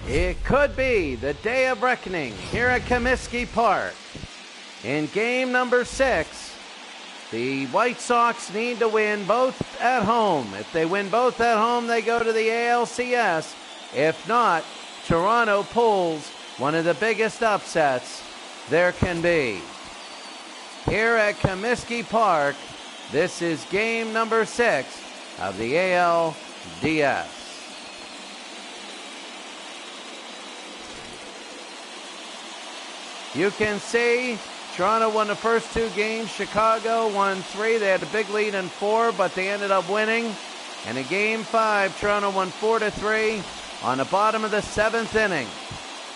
It could be the day of reckoning here at Comiskey Park. In game number 6, the White Sox need to win both at home. If they win both at home, they go to the ALCS. If not, Toronto pulls one of the biggest upsets there can be. Here at Comiskey Park, this is game number 6 of the ALDS. You can see Toronto won the first 2 games. Chicago won 3. They had a big lead in 4, but they ended up winning. And in game 5, Toronto won 4-3 on the bottom of the 7th inning.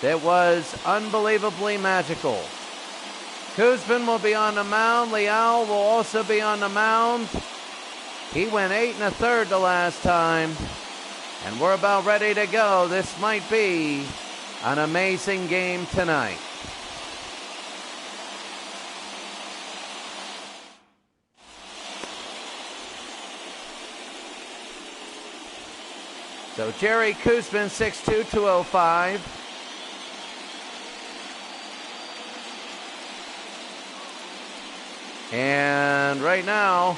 That was unbelievably magical. Kuzman will be on the mound. Leal will also be on the mound. He went 8 1/3 the last time. And we're about ready to go. This might be an amazing game tonight. So Jerry Kuzman, 6'2", 205. And right now,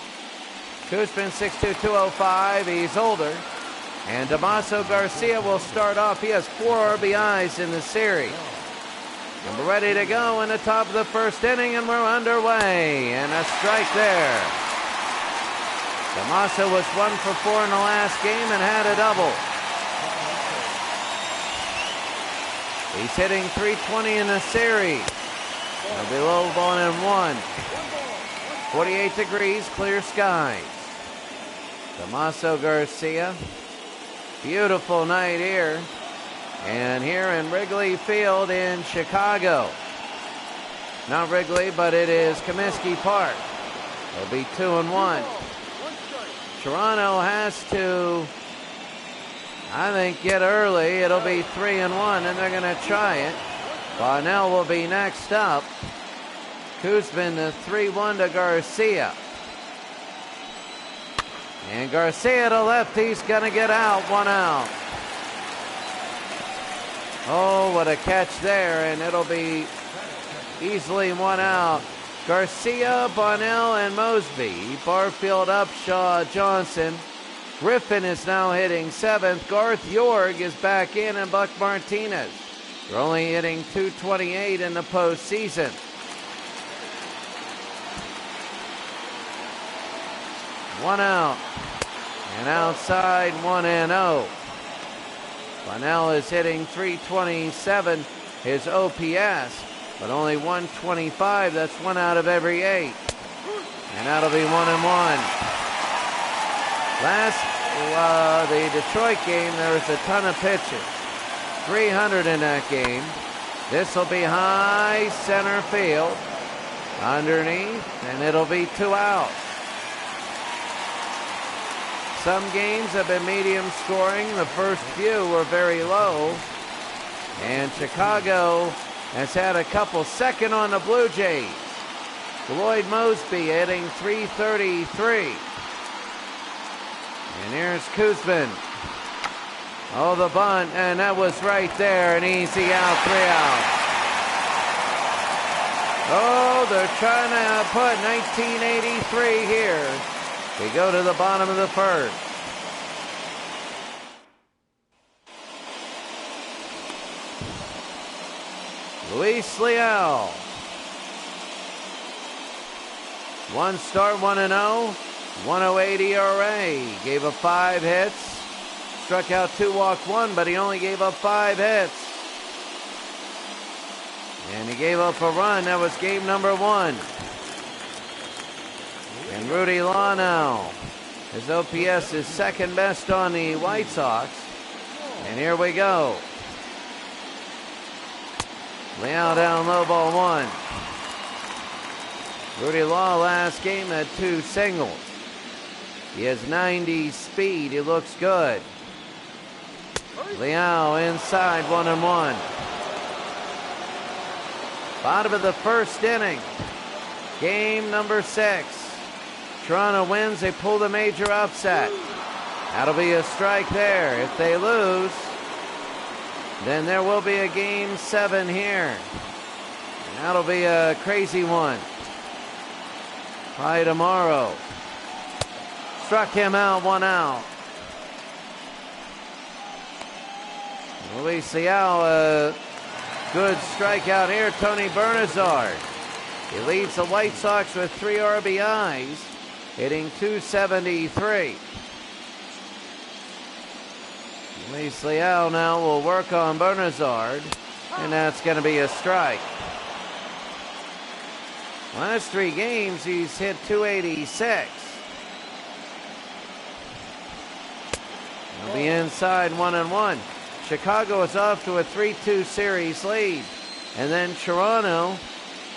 Kuzman, 6'2", 205. He's older. And Damaso Garcia will start off. He has 4 RBIs in the series. And we're ready to go in the top of the first inning, and we're underway. And a strike there. Damaso was 1 for 4 in the last game and had a double. He's hitting .320 in the series. It'll be low ball and 1. 48 degrees, clear skies. Damaso Garcia. Beautiful night here. And here in Wrigley Field in Chicago. Not Wrigley, but it is Comiskey Park. It'll be 2-1. Toronto has to, I think, get early. It'll be 3-1, and they're going to try it. Bonnell will be next up. Kuzman, the 3-1 to Garcia. And Garcia to left. He's going to get out. 1 out. Oh, what a catch there, and it'll be easily 1 out. Garcia, Bonnell, and Mosby. Barfield, Upshaw, Johnson. Griffin is now hitting 7th. Garth York is back in, and Buck Martinez. They're only hitting .228 in the postseason. One out. And outside, 1-0. Bonnell is hitting .327, his OPS. But only 125, that's 1 out of every 8. And that'll be 1-1. The Detroit game, there was a ton of pitches. 300 in that game. This will be high center field. Underneath, and it'll be 2 out. Some games have been medium scoring. The first few were very low. And Chicago has had a couple. Second on the Blue Jays. Lloyd Mosby hitting .333. And here's Kuzman. Oh, the bunt, and that was right there. An easy out, 3 out. Oh, they're trying to put 1983 here. We go to the bottom of the first. Luis Leal. 1 start, 1-0. 108 ERA. Gave up 5 hits. Struck out 2, walked 1, but he only gave up 5 hits. And he gave up a run. That was game number 1. And Rudy Law now. His OPS is 2nd best on the White Sox. And here we go. Leal down low, ball 1. Rudy Law last game had 2 singles. He has 90 speed. He looks good. Leal inside, 1-1. Bottom of the first inning. Game number 6. Toronto wins. They pull the major upset. That'll be a strike there. If they lose, then there will be a game 7 here. And that'll be a crazy one. By tomorrow. Struck him out, 1 out. Luis Leal, a good strikeout here. Tony Bernazard. He leads the White Sox with 3 RBIs, hitting .273. Luis Leal now will work on Bernazard, and that's going to be a strike. Last 3 games, he's hit .286. He'll be inside 1-1. Chicago is off to a 3-2 series lead. And then Toronto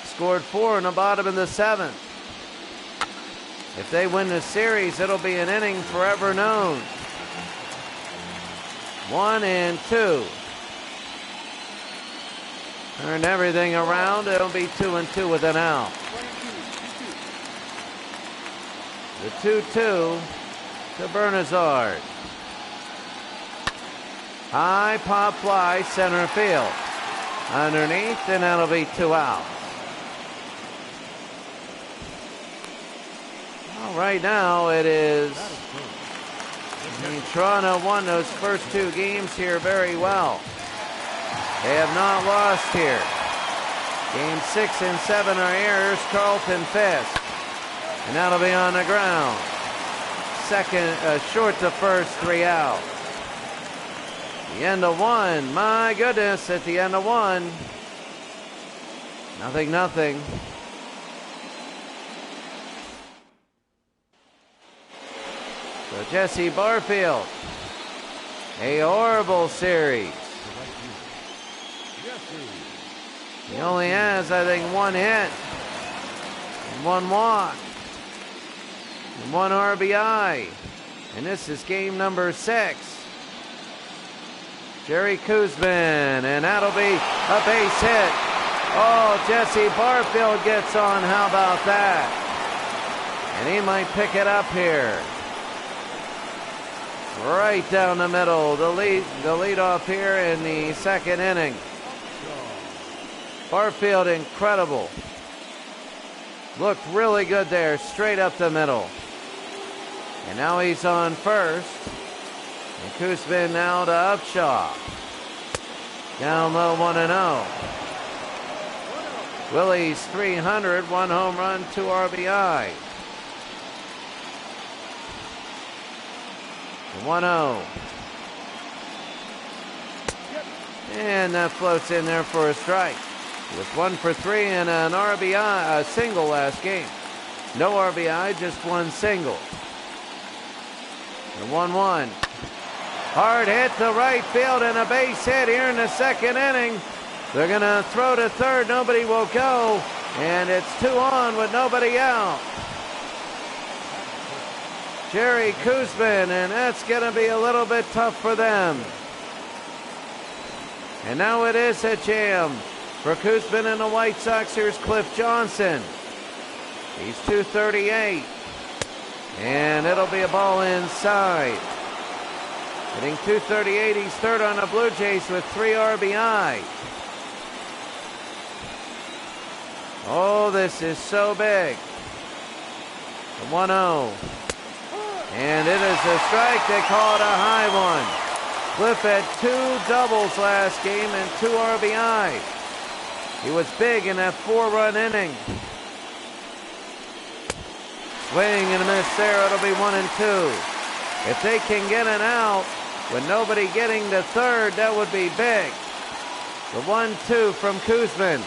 scored 4 in the bottom of the 7th. If they win the series, it'll be an inning forever known. 1-2. Turn everything around. It'll be 2-2 with an out. The 2-2 to Bernazard. High pop fly, center field. Underneath, and that'll be 2 outs. Well, right now it is. Toronto won those first 2 games here very well. They have not lost here. Game 6 and 7 are heirs. Carlton Fisk. And that'll be on the ground. Short to first, 3 out. The end of 1. My goodness, at the end of 1. 0-0. So Jesse Barfield. A horrible series. He only has, I think, 1 hit, and 1 walk, and 1 RBI. And this is game number 6. Jerry Koosman, and that'll be a base hit. Oh, Jesse Barfield gets on. How about that? And he might pick it up here. Right down the middle. The lead off here in the 2nd inning. Barfield, incredible. Looked really good there, straight up the middle. And now he's on first. And Koosman now to Upshaw. Down low, 1-0. Willie's 300, 1 home run, 2 RBI. 1-0. And that floats in there for a strike. With 1 for 3 and an RBI, a single last game. No RBI, just 1 single. The 1-1. Hard hit to right field and a base hit here in the 2nd inning. They're going to throw to third. Nobody will go. And it's 2 on with nobody out. Jerry Koosman, and that's going to be a little bit tough for them. And now it is a jam. For Koosman and the White Sox, here's Cliff Johnson. He's 238. And it'll be a ball inside. Hitting .238, he's 3rd on the Blue Jays with 3 RBI. Oh, this is so big. The 1-0. And it is a strike. They call it a high one. Cliff had 2 doubles last game and 2 RBI. He was big in that 4-run inning. Swing and a miss there. It'll be 1-2. If they can get an out with nobody getting to third, that would be big. The 1-2 from Koosman.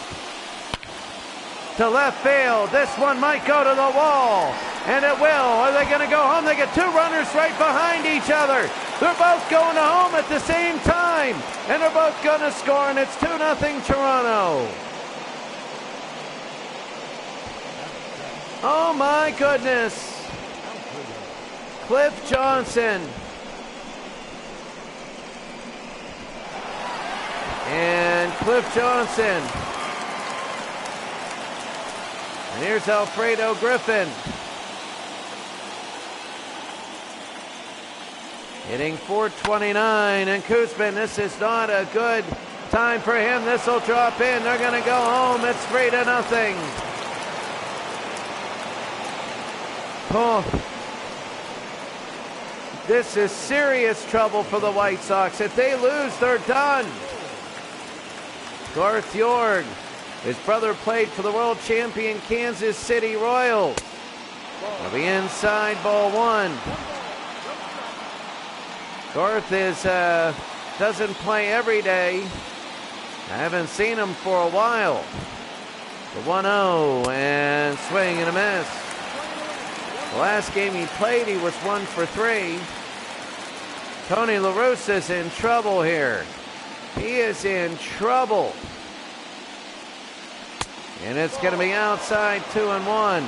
To left field. This one might go to the wall. And it will. Are they going to go home? They get 2 runners right behind each other. They're both going to home at the same time. And they're both going to score, and it's 2-0 Toronto. Oh, my goodness. Cliff Johnson. And Cliff Johnson. And here's Alfredo Griffin. Hitting .429, and Kuzmin, this is not a good time for him. This will drop in. They're going to go home. It's 3-0. Oh. This is serious trouble for the White Sox. If they lose, they're done. Garth Jorg, his brother played for the world champion Kansas City Royals. He'll be inside, ball one. Garth doesn't play every day. I haven't seen him for a while. The 1-0 and swing and a miss. The last game he played, he was 1 for 3. Tony La Russa's in trouble here. He is in trouble. And it's going to be outside 2-1.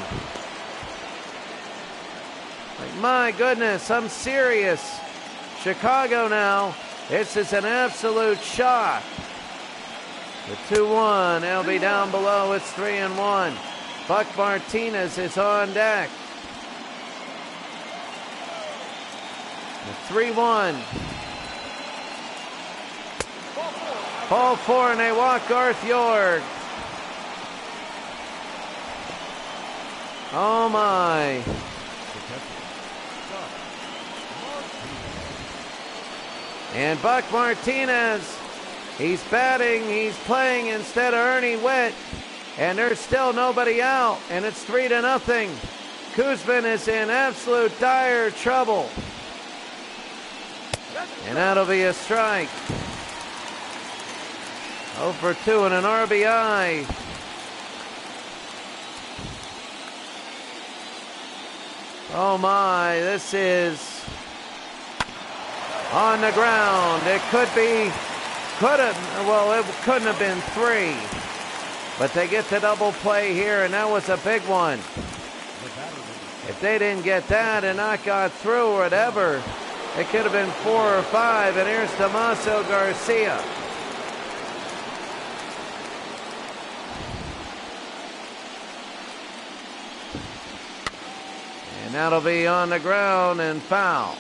Like, my goodness, I'm serious. Chicago now. This is an absolute shock. The 2-1. They'll be down below. It's 3-1. Buck Martinez is on deck. The 3-1. Ball 4, and they walk Garth Jorg. Oh my. And Buck Martinez, he's batting, he's playing instead of Ernie Witt, and there's still nobody out, and it's 3-0. Kuzmin is in absolute dire trouble. And that'll be a strike. 0 for 2 and an RBI. Oh my, this is on the ground. It it couldn't have been 3. But they get the double play here, and that was a big one. If they didn't get that and not got through or whatever, it could have been 4 or 5, and here's Damaso Garcia. And that'll be on the ground and foul.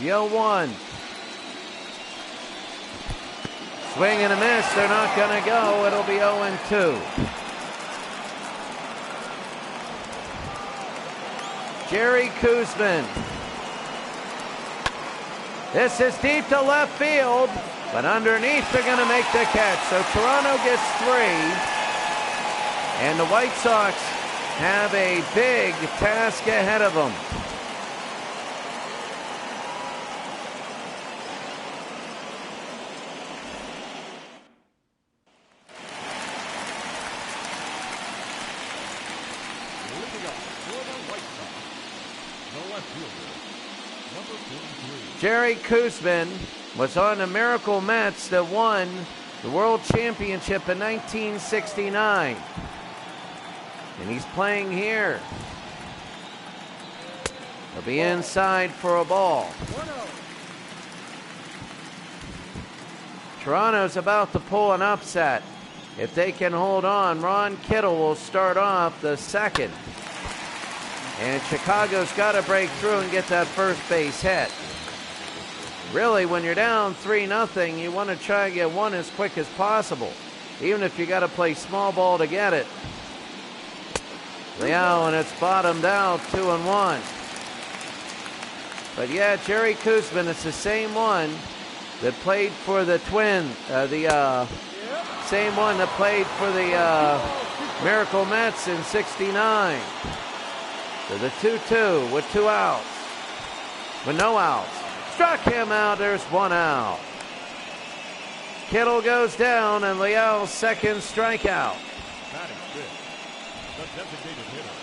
Yo 1. Swing and a miss. They're not going to go. It'll be 0-2. Jerry Kuzmin. This is deep to left field, but underneath they're going to make the catch. So Toronto gets 3, and the White Sox have a big task ahead of them. Jerry Kuzmin was on the Miracle Mets that won the World Championship in 1969. And he's playing here. He'll be inside for a ball. Toronto's about to pull an upset. If they can hold on, Ron Kittle will start off the second. And Chicago's got to break through and get that first base hit. Really, when you're down 3-0, you want to try and get one as quick as possible, even if you got to play small ball to get it. Liao, and it's bottomed out, 2-1. But yeah, Jerry Kuzmin, it's the same one that played for the Twins, same one that played for the Miracle Mets in '69. So the 2-2 with 2 outs, with no outs. Struck him out, there's 1 out. Kittle goes down, and Liao's second strikeout. That is good. The designated hitter.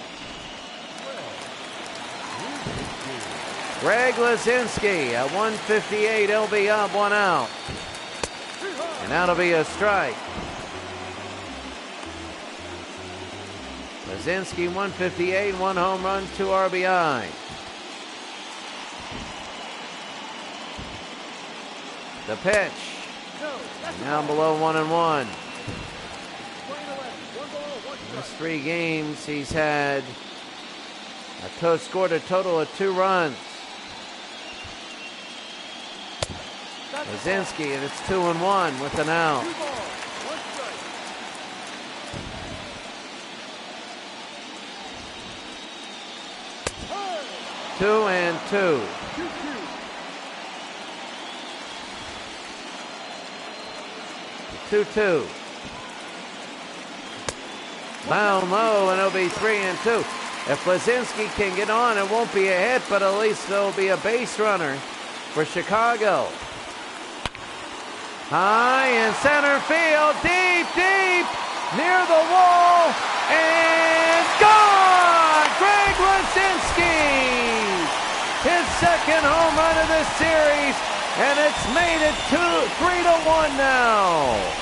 Greg Lazinski at 158, he'll be up, 1 out. And that'll be a strike. Lazinski 158, 1 home run, 2 RBI. The pitch. Down below 1-1. Last 3 games, he's had scored a total of 2 runs. Lazinski, and it's 2-1 with an out. 2-2. 2-2. Down low, and it'll be 3-2. If Lazinski can get on, it won't be a hit, but at least there'll be a base runner for Chicago. High in center field, deep, near the wall, and gone! Greg Lazinski! His second home run of this series, and it's made it 3-1 now.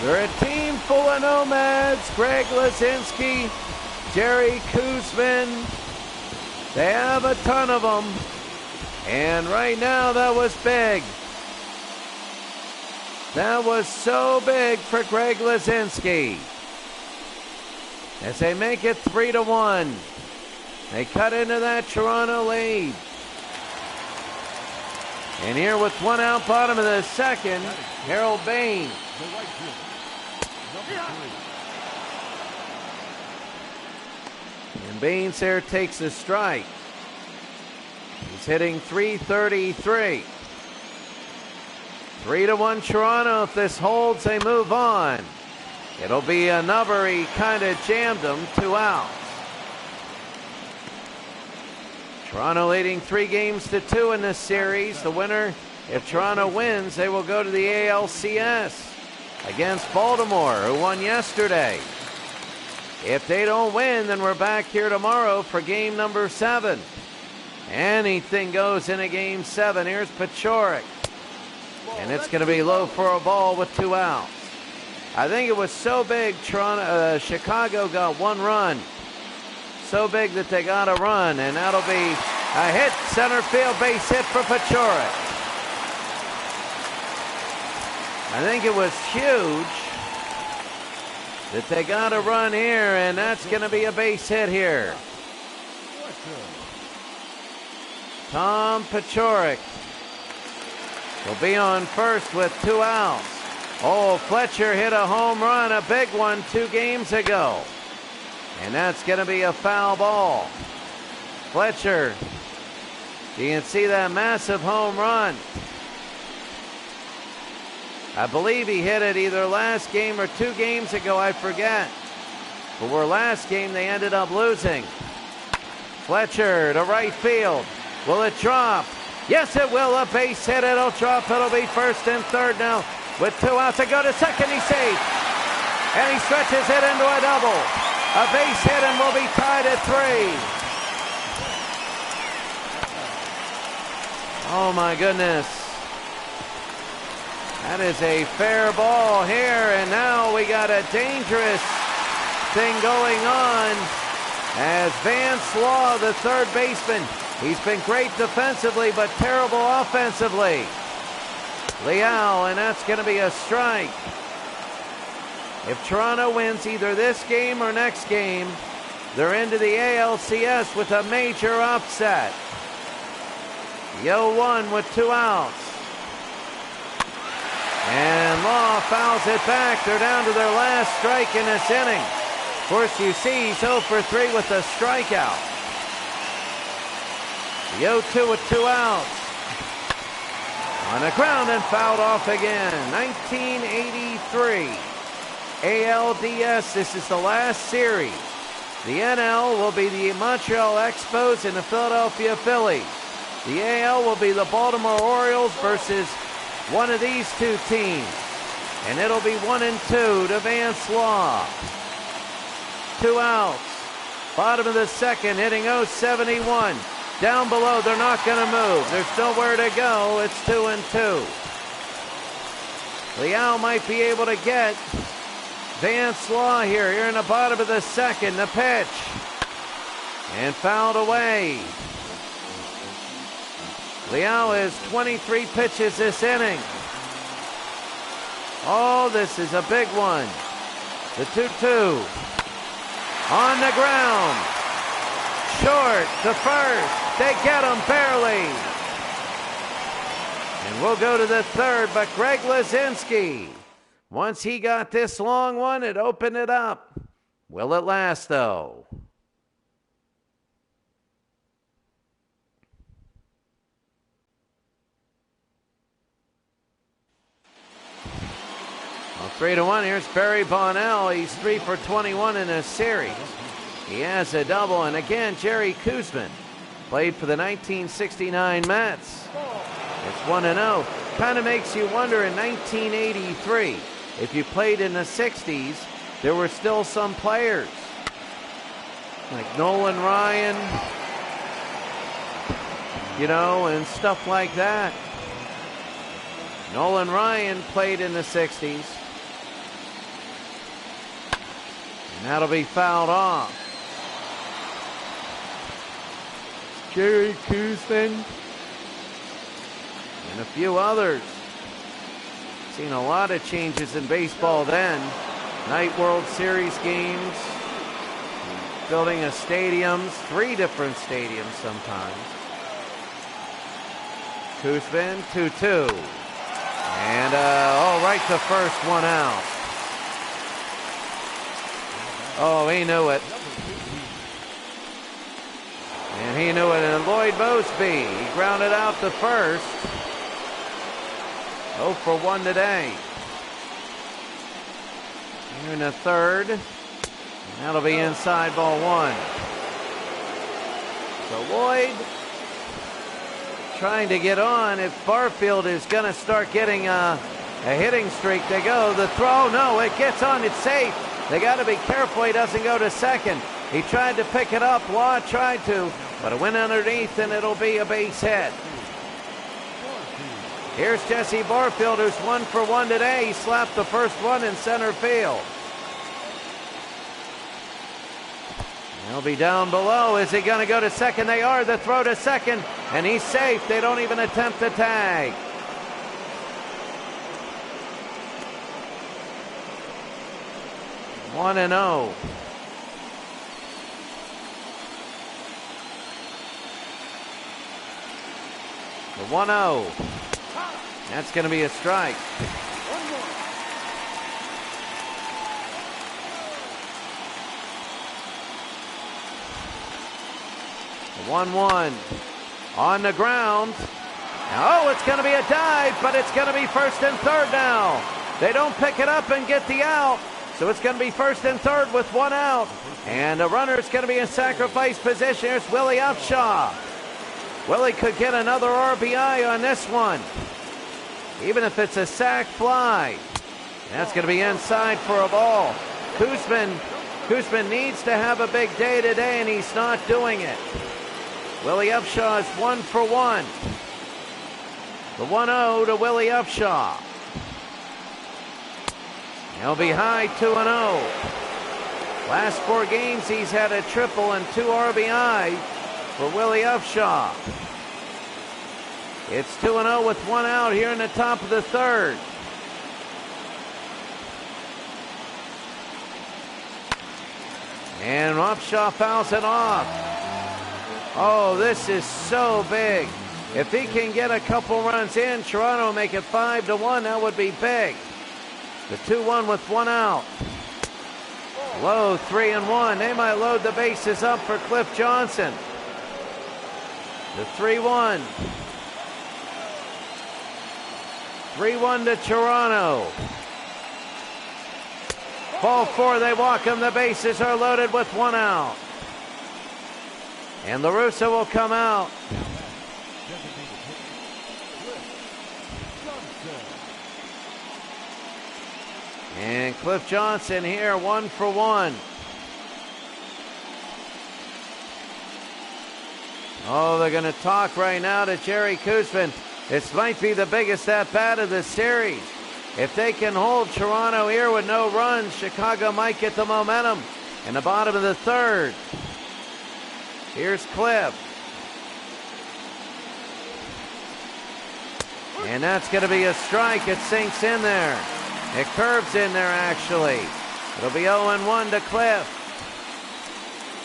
They're a team full of nomads. Greg Lazinski, Jerry Koosman. They have a ton of them. And right now, that was big. That was so big for Greg Lazinski. As they make it 3-1. They cut into that Toronto lead. And here with 1 out, bottom of the second, Harold Bain. And Baines there takes a strike. He's hitting .333. 3-1 Toronto. If this holds, they move on. It'll be another, he kind of jammed them, 2 outs. Toronto leading 3-2 in this series. The winner, if Toronto wins, they will go to the ALCS against Baltimore, who won yesterday. If they don't win, then we're back here tomorrow for game number 7. Anything goes in a game 7. Here's Pachorik. And it's going to be low for a ball with 2 outs. I think it was so big, Chicago got 1 run. So big that they got a run, and that'll be a hit, center field base hit for Pachorik. I think it was huge that they got a run here, and that's going to be a base hit here. Tom Pachorik will be on first with 2 outs. Oh, Fletcher hit a home run, a big one 2 games ago. And that's going to be a foul ball. Fletcher, you can see that massive home run. I believe he hit it either last game or 2 games ago, I forget. But where last game they ended up losing. Fletcher to right field. Will it drop? Yes, it will. A base hit. It'll drop. It'll be first and third now. With 2 outs to go to second, he's safe. And he stretches it into a double. A base hit, and we'll be tied at 3. Oh my goodness. That is a fair ball here, and now we got a dangerous thing going on as Vance Law, the third baseman, he's been great defensively but terrible offensively. Leal, and that's going to be a strike. If Toronto wins either this game or next game, they're into the ALCS with a major upset. The 0-1 with 2 outs. And Law fouls it back. They're down to their last strike in this inning. Of course, you see he's 0 for 3 with a strikeout. The 0-2 with 2 outs. On the ground and fouled off again. 1983. ALDS, this is the last series. The NL will be the Montreal Expos and the Philadelphia Phillies. The AL will be the Baltimore Orioles versus one of these 2 teams. And it'll be 1-2 to Vance Law. 2 outs. Bottom of the second, hitting .071. Down below, they're not going to move. There's nowhere to go. It's 2-2. Leal might be able to get Vance Law here in the bottom of the second. The pitch. And fouled away. Leal has 23 pitches this inning. Oh, this is a big one. The 2-2. On the ground. Short to first. They get him barely. And we'll go to the third, but Greg Lazinski, once he got this long one, it opened it up. Will it last, though? Well, 3-1. Here's Barry Bonnell. He's 3 for 21 in this series. He has a double, and again, Jerry Koosman played for the 1969 Mets. It's 1-0. Kind of makes you wonder, in 1983, if you played in the 60s, there were still some players like Nolan Ryan, you know, and stuff like that. Nolan Ryan played in the 60s. And that'll be fouled off. Jerry Koosman and a few others. Seen a lot of changes in baseball then. Night World Series games, building of stadiums, 3 different stadiums sometimes. Koosman, 2-2. And, right to first, 1 out. Oh, he knew it. And he knew it. And Lloyd Mosby, he grounded out to first. 0 for 1 today. Here in the third. And that'll be inside, ball 1. So Lloyd trying to get on. If Barfield is going to start getting a hitting streak, they go. The throw, no, it gets on. It's safe. They got to be careful he doesn't go to second. He tried to pick it up. Law tried to, but it went underneath, and it'll be a base hit. Here's Jesse Barfield, who's 1 for 1 today. He slapped the first one in center field. He'll be down below. Is he going to go to second? They are. The throw to second, and he's safe. They don't even attempt the tag. One and 0. The 1-0. That's going to be a strike. The 1-1 on the ground. Oh, it's going to be a dive, but it's going to be first and third now. They don't pick it up and get the out. So it's going to be first and third with 1 out. And the runner is going to be in sacrifice position. Here's Willie Upshaw. Willie could get another RBI on this one, even if it's a sac fly. That's going to be inside for a ball. Koosman needs to have a big day today, and he's not doing it. Willie Upshaw is 1 for 1. The 1-0 to Willie Upshaw. He'll be high 2-0. Last 4 games, he's had a triple and 2 RBI for Willie Upshaw. It's 2-0 with 1 out here in the top of the third. And Upshaw fouls it off. Oh, this is so big. If he can get a couple runs in, Toronto will make it 5-1. That would be big. The 2-1 with 1 out. Low 3-1. They might load the bases up for Cliff Johnson. The 3-1. 3-1 to Toronto. Ball 4, they walk him. The bases are loaded with 1 out. And LaRussa will come out. And Cliff Johnson here, 1 for 1. Oh, they're going to talk right now to Jerry Koosman. This might be the biggest at-bat of the series. If they can hold Toronto here with no runs, Chicago might get the momentum in the bottom of the third. Here's Cliff. And that's going to be a strike. It sinks in there. It curves in there, actually. It'll be 0-1 to Cliff.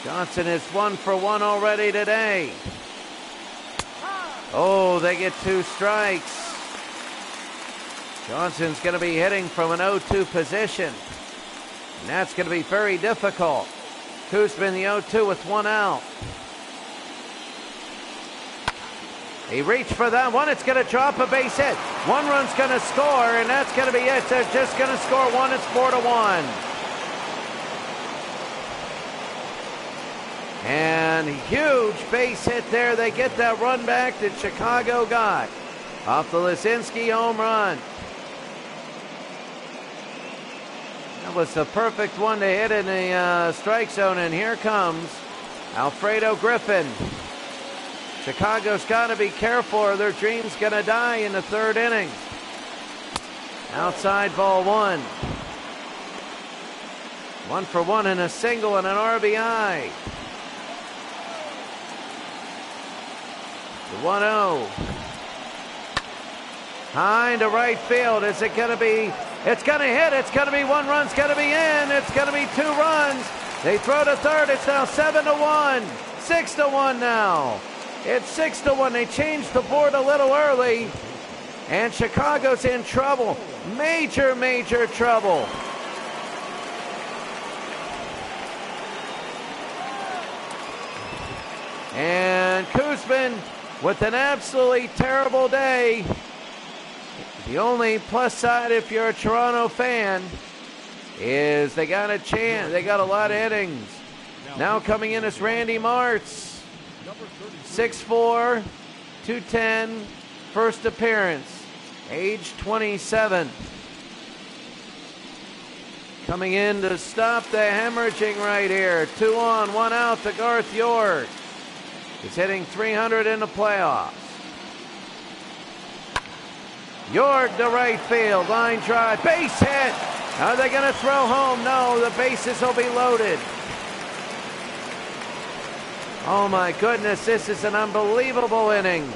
Johnson is 1 for 1 already today. Oh, they get 2 strikes. Johnson's going to be hitting from an 0-2 position. And that's going to be very difficult. Koosman the 0-2 with 1 out. He reached for that one. It's going to drop a base hit. 1 run's going to score, and that's going to be it. They're just going to score 1. It's 4-1. And huge base hit there. They get that run back that Chicago got off the Lisinski home run. That was the perfect one to hit in the strike zone, and here comes Alfredo Griffin. Chicago's got to be careful or their dream's going to die in the 3rd inning. Outside ball 1. 1 for 1 and a single and an RBI. The 1-0. High into right field. Is it going to be? It's going to hit. It's going to be 1 run. It's going to be in. It's going to be 2 runs. They throw to 3rd. It's now 7-1. 6-1 now. It's 6-1. They changed the board a little early. And Chicago's in trouble. Major, major trouble. And Koosman with an absolutely terrible day. The only plus side if you're a Toronto fan is they got a chance. They got a lot of innings. Now coming in is Randy Martz. 6'4", 210, first appearance, age 27. Coming in to stop the hemorrhaging right here. 2 on, 1 out to Garth York. He's hitting 300 in the playoffs. York to right field, line drive, base hit. Are they going to throw home? No, the bases will be loaded. Oh my goodness, this is an unbelievable inning.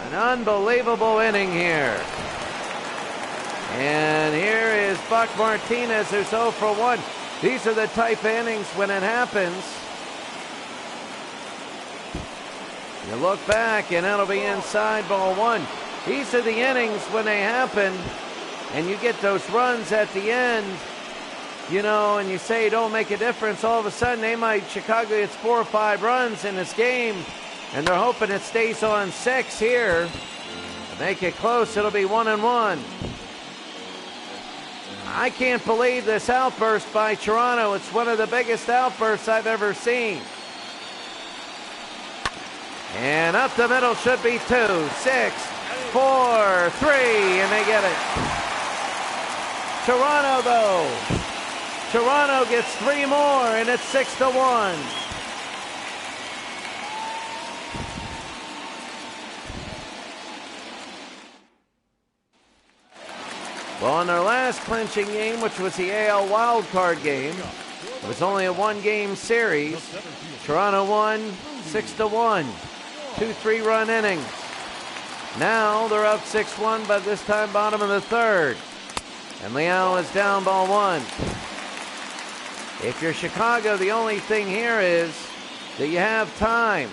An unbelievable inning here. And here is Buck Martinez, who's 0 for 1. These are the type of innings when it happens. You look back and it'll be inside ball 1. These are the innings when they happen and you get those runs at the end, you know, and you say don't make a difference. All of a sudden Chicago gets 4 or 5 runs in this game and they're hoping it stays on 6 here. To make it close, it'll be 1-1. I can't believe this outburst by Toronto. It's one of the biggest outbursts I've ever seen. And up the middle should be 2, 6, 4, 3, and they get it. Toronto, though. Toronto gets 3 more, and it's 6-1. Well, in their last clinching game, which was the AL wildcard game, it was only a 1-game series. Toronto won 6-1. 2 3-run innings. Now they're up 6-1, but this time bottom of the 3rd. And Leal is down ball 1. If you're Chicago, the only thing here is that you have time.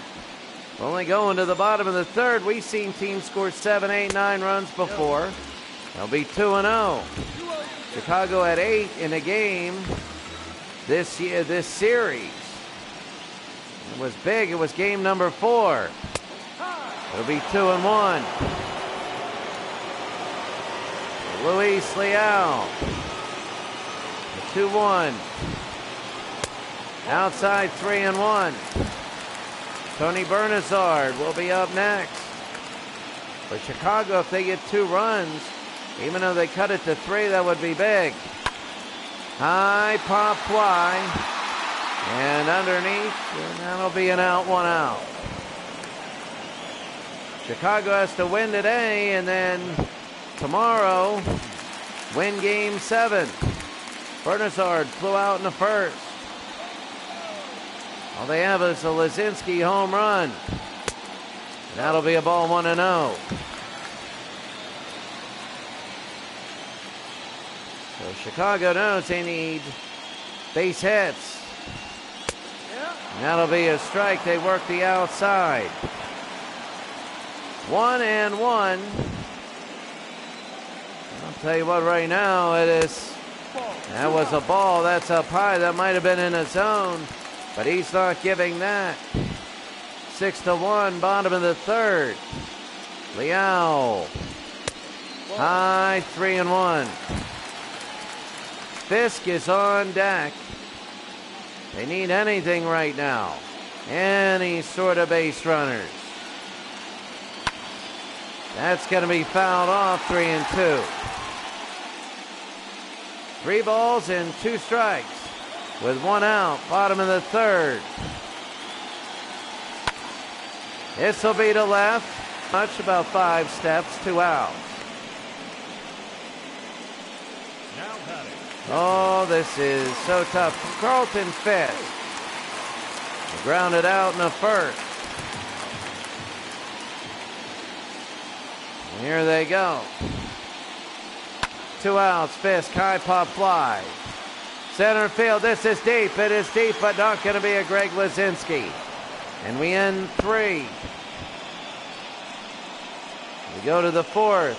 We're only going to the bottom of the 3rd. We've seen teams score 7, 8, 9 runs before. They'll be 2-0. Chicago had 8 in a game this series. It was big. It was game number 4. It'll be 2-1. Luis Leal. 2-1. Outside 3-1. Tony Bernazard will be up next. For Chicago, if they get 2 runs, even though they cut it to 3, that would be big. High pop fly. And underneath, and that'll be an out, 1 out. Chicago has to win today, and then tomorrow, win game 7. Bernazard flew out in the 1st. All they have is a Lisinski home run. That'll be a ball 1-0. So Chicago knows they need base hits. And that'll be a strike. They work the outside. 1-1. I'll tell you what, right now it is. That was a ball. That's up high. That might have been in his zone, but he's not giving that. 6-1, bottom of the third. Liao. High, 3-1. Fisk is on deck. They need anything right now. Any sort of base runners. That's going to be fouled off, 3-2. 3 balls and 2 strikes with 1 out, bottom of the third. This will be to left, much about 5 steps, 2 outs. Now batting. Oh, this is so tough. Carlton Fisk. Grounded out in the first. And here they go. 2 outs. Fisk, high pop fly. Center field. This is deep. It is deep, but not going to be a Greg Lazinski. And we end 3. We go to the 4th.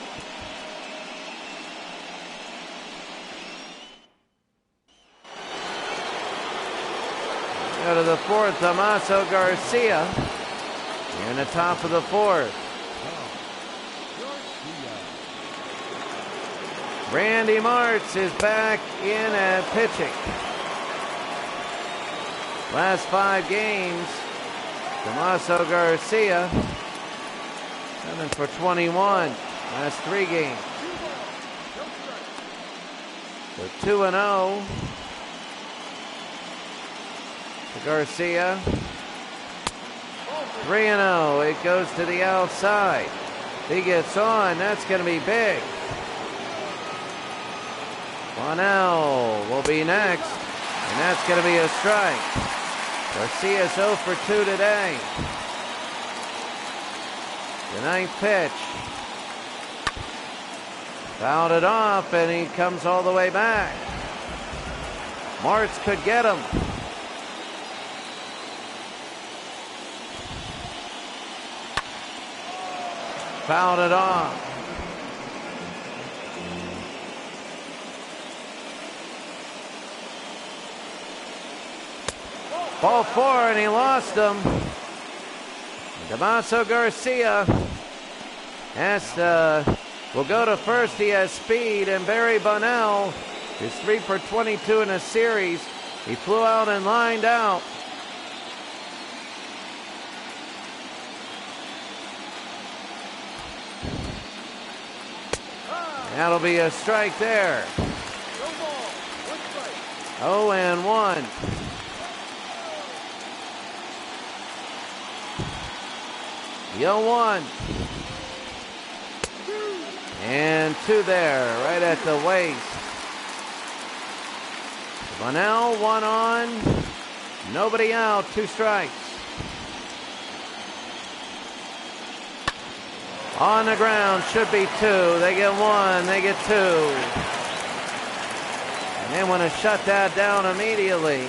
Go to the 4th. Damaso Garcia. Here in the top of the 4th. Randy Martz is back in at pitching. Last 5 games, Damaso Garcia, 7 for 21. Last 3 games. So 2-0 to Garcia. 3-0. It goes to the outside. He gets on. That's going to be big. Bonell will be next, and that's going to be a strike. Garcia's 0 for 2 today. The 9th pitch. Fouled it off, and he comes all the way back. Martz could get him. Fouled it off. Ball 4, and he lost him. Damaso Garcia will go to first. He has speed, and Barry Bonell is 3 for 22 in a series. He flew out and lined out. That'll be a strike there. 0-1. The 0-1. And 2 there, right at the waist. Bonell, 1 on. Nobody out, 2 strikes. On the ground, should be 2. They get 1, they get 2. And they want to shut that down immediately.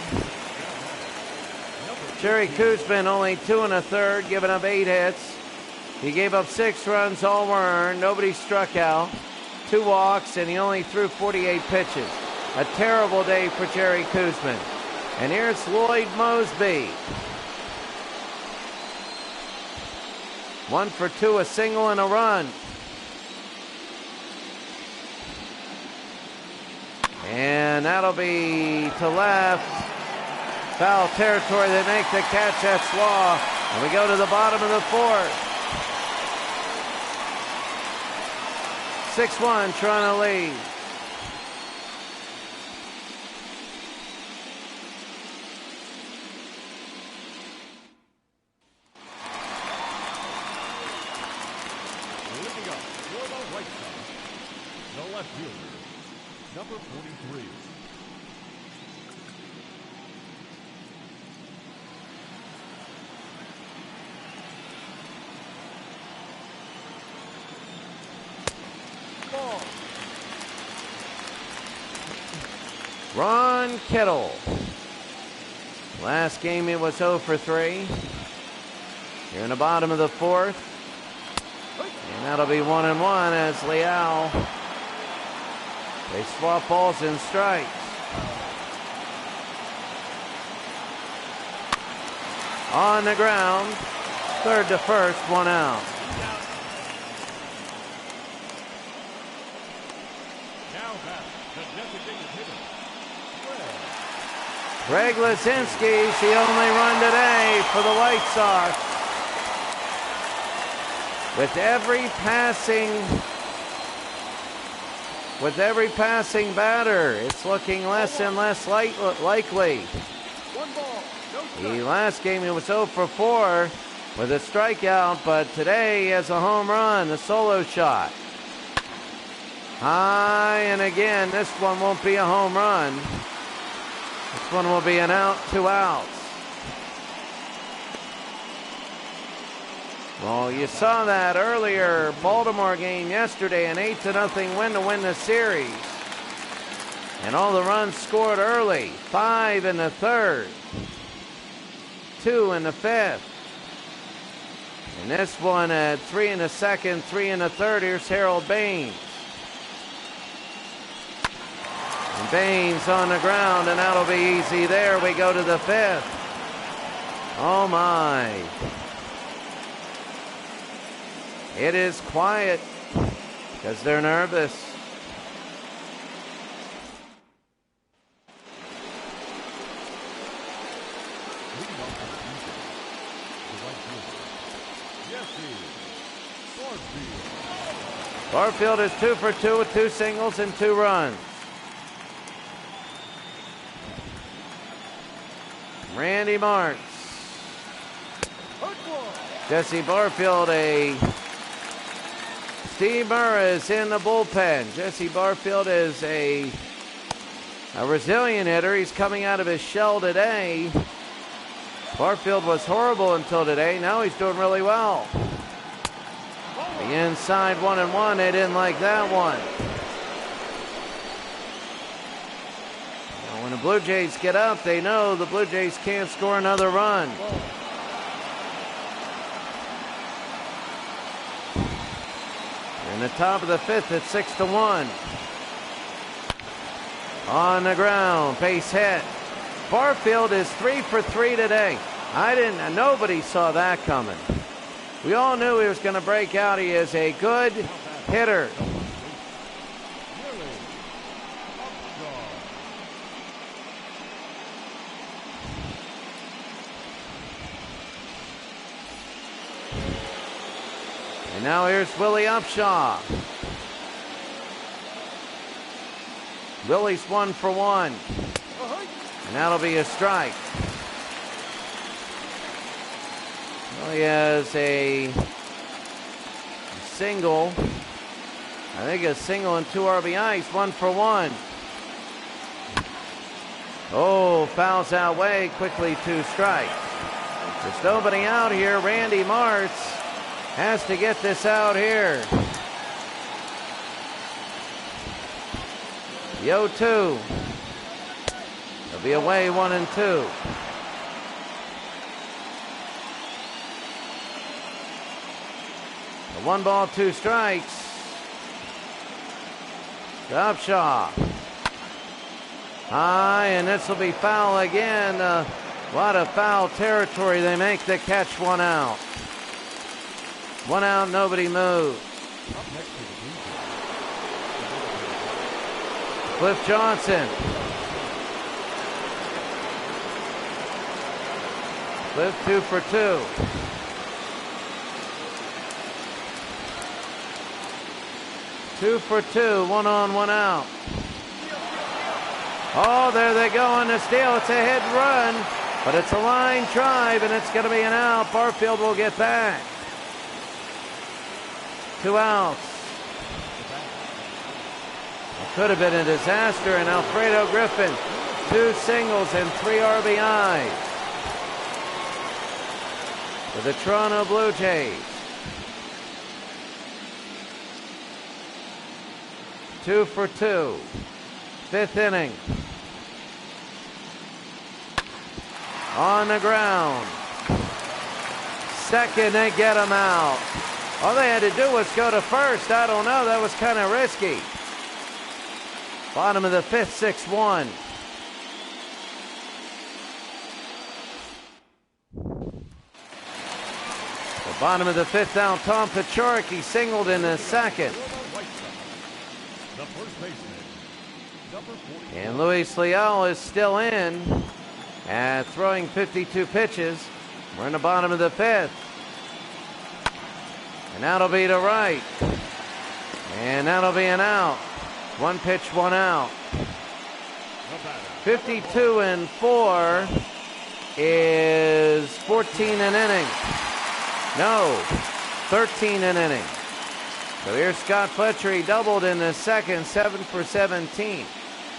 Jerry Koosman only 2 1/3, giving up 8 hits. He gave up 6 runs, all were earned. Nobody struck out. 2 walks, and he only threw 48 pitches. A terrible day for Jerry Koosman. And here's Lloyd Mosby. 1 for 2, a single and a run. And that'll be to left. Foul territory. They make the catch. That's Law. And we go to the bottom of the 4th. 6-1, Toronto lead. Looking up for the Whitesox, the left fielder, number 43. Ron Kittle. Last game he was 0 for 3. Here in the bottom of the 4th. And that'll be 1-1 as Leal. They swap balls and strikes. On the ground. Third to first, 1 out. Greg Lazinski's the only run today for the White Sox. With every passing batter, it's looking less and less likely. The last game he was 0 for 4 with a strikeout, but today he has a home run, a solo shot. High, and again, this one won't be a home run. This one will be an out, 2 outs. Well, you saw that earlier Baltimore game yesterday, an 8-0 win to win the series. And all the runs scored early, 5 in the 3rd, 2 in the 5th. And this one at 3 in the 2nd, 3 in the 3rd. Here's Harold Baines. And Baines on the ground, and that'll be easy there. We go to the 5th. Oh my. It is quiet because they're nervous. Barfield is 2 for 2 with 2 singles and 2 runs. Randy Martz. Jesse Barfield, Steve Murrah is in the bullpen. Jesse Barfield is a resilient hitter. He's coming out of his shell today. Barfield was horrible until today. Now he's doing really well. The inside 1-1. They didn't like that one. Now when the Blue Jays get up, they know the Blue Jays can't score another run. In the top of the 5th, it's 6-1. On the ground, base hit. Barfield is 3 for 3 today. Nobody saw that coming. We all knew he was going to break out. He is a good hitter. And now here's Willie Upshaw. Willie's 1 for 1. And that'll be a strike. Willie has a single. I think a single and 2 RBIs, 1 for 1. Oh, fouls that way, quickly 2 strikes. There's nobody out here. Randy Martz has to get this out here. The 0-2. They'll be away 1-2. The 1 ball, 2 strikes. Upshaw. High, and this will be foul again. A lot of foul territory. They make the catch, 1 out. 1 out, nobody moves. Cliff Johnson. Cliff 2 for 2. Two for 2, 1 on, 1 out. Oh, there they go on the steal. It's a hit and run, but it's a line drive, and it's going to be an out. Barfield will get back. 2 outs. It could have been a disaster, and Alfredo Griffin, 2 singles and 3 RBIs for the Toronto Blue Jays. 2 for 2. 5th inning. on the ground. Second, they get him out. All they had to do was go to first. I don't know. That was kind of risky. Bottom of the fifth, 6-1. The bottom of the fifth now, Tom Paciorek. He singled in the second. The first baseman, number 40. And Luis Leal is still in at throwing 52 pitches. We're in the bottom of the fifth. And that'll be to right. And that'll be an out. One pitch, one out. 52-4 is 14 an inning. No, 13 an inning. So here's Scott Fletcher. He doubled in the second, 7 for 17.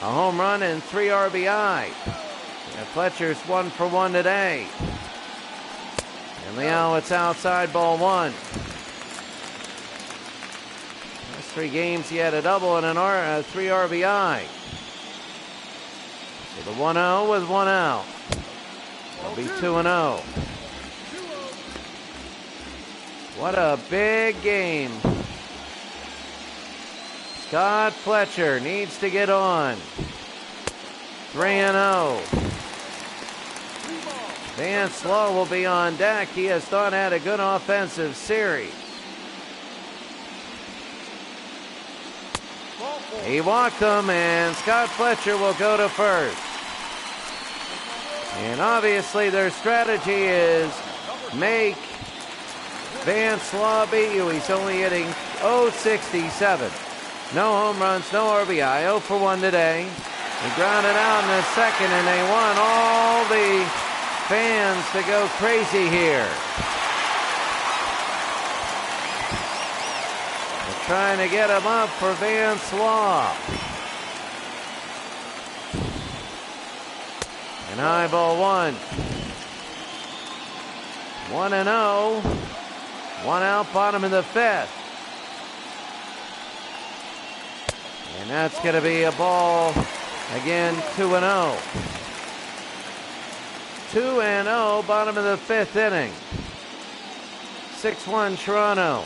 A home run and 3 RBI. And Fletcher's 1 for 1 today. And Leal, it's outside, ball 1. Last 3 games he had a double and 3 RBI. So the 1-0 with 1 out. It'll be 2-0. What a big game. Scott Fletcher needs to get on. 3-0. Vance Law will be on deck. He has not had a good offensive series. He walked them, and Scott Fletcher will go to first. And obviously their strategy is make Vance Law beat you. He's only hitting .067. No home runs, no RBI, 0 for 1 today. He grounded out in the second, and they want all the fans to go crazy here. They're trying to get him up for Vance Law. And high ball 1. 1-0. 1 out, bottom of the fifth. And that's going to be a ball again, 2-0. 2-0, bottom of the fifth inning. 6-1 Toronto.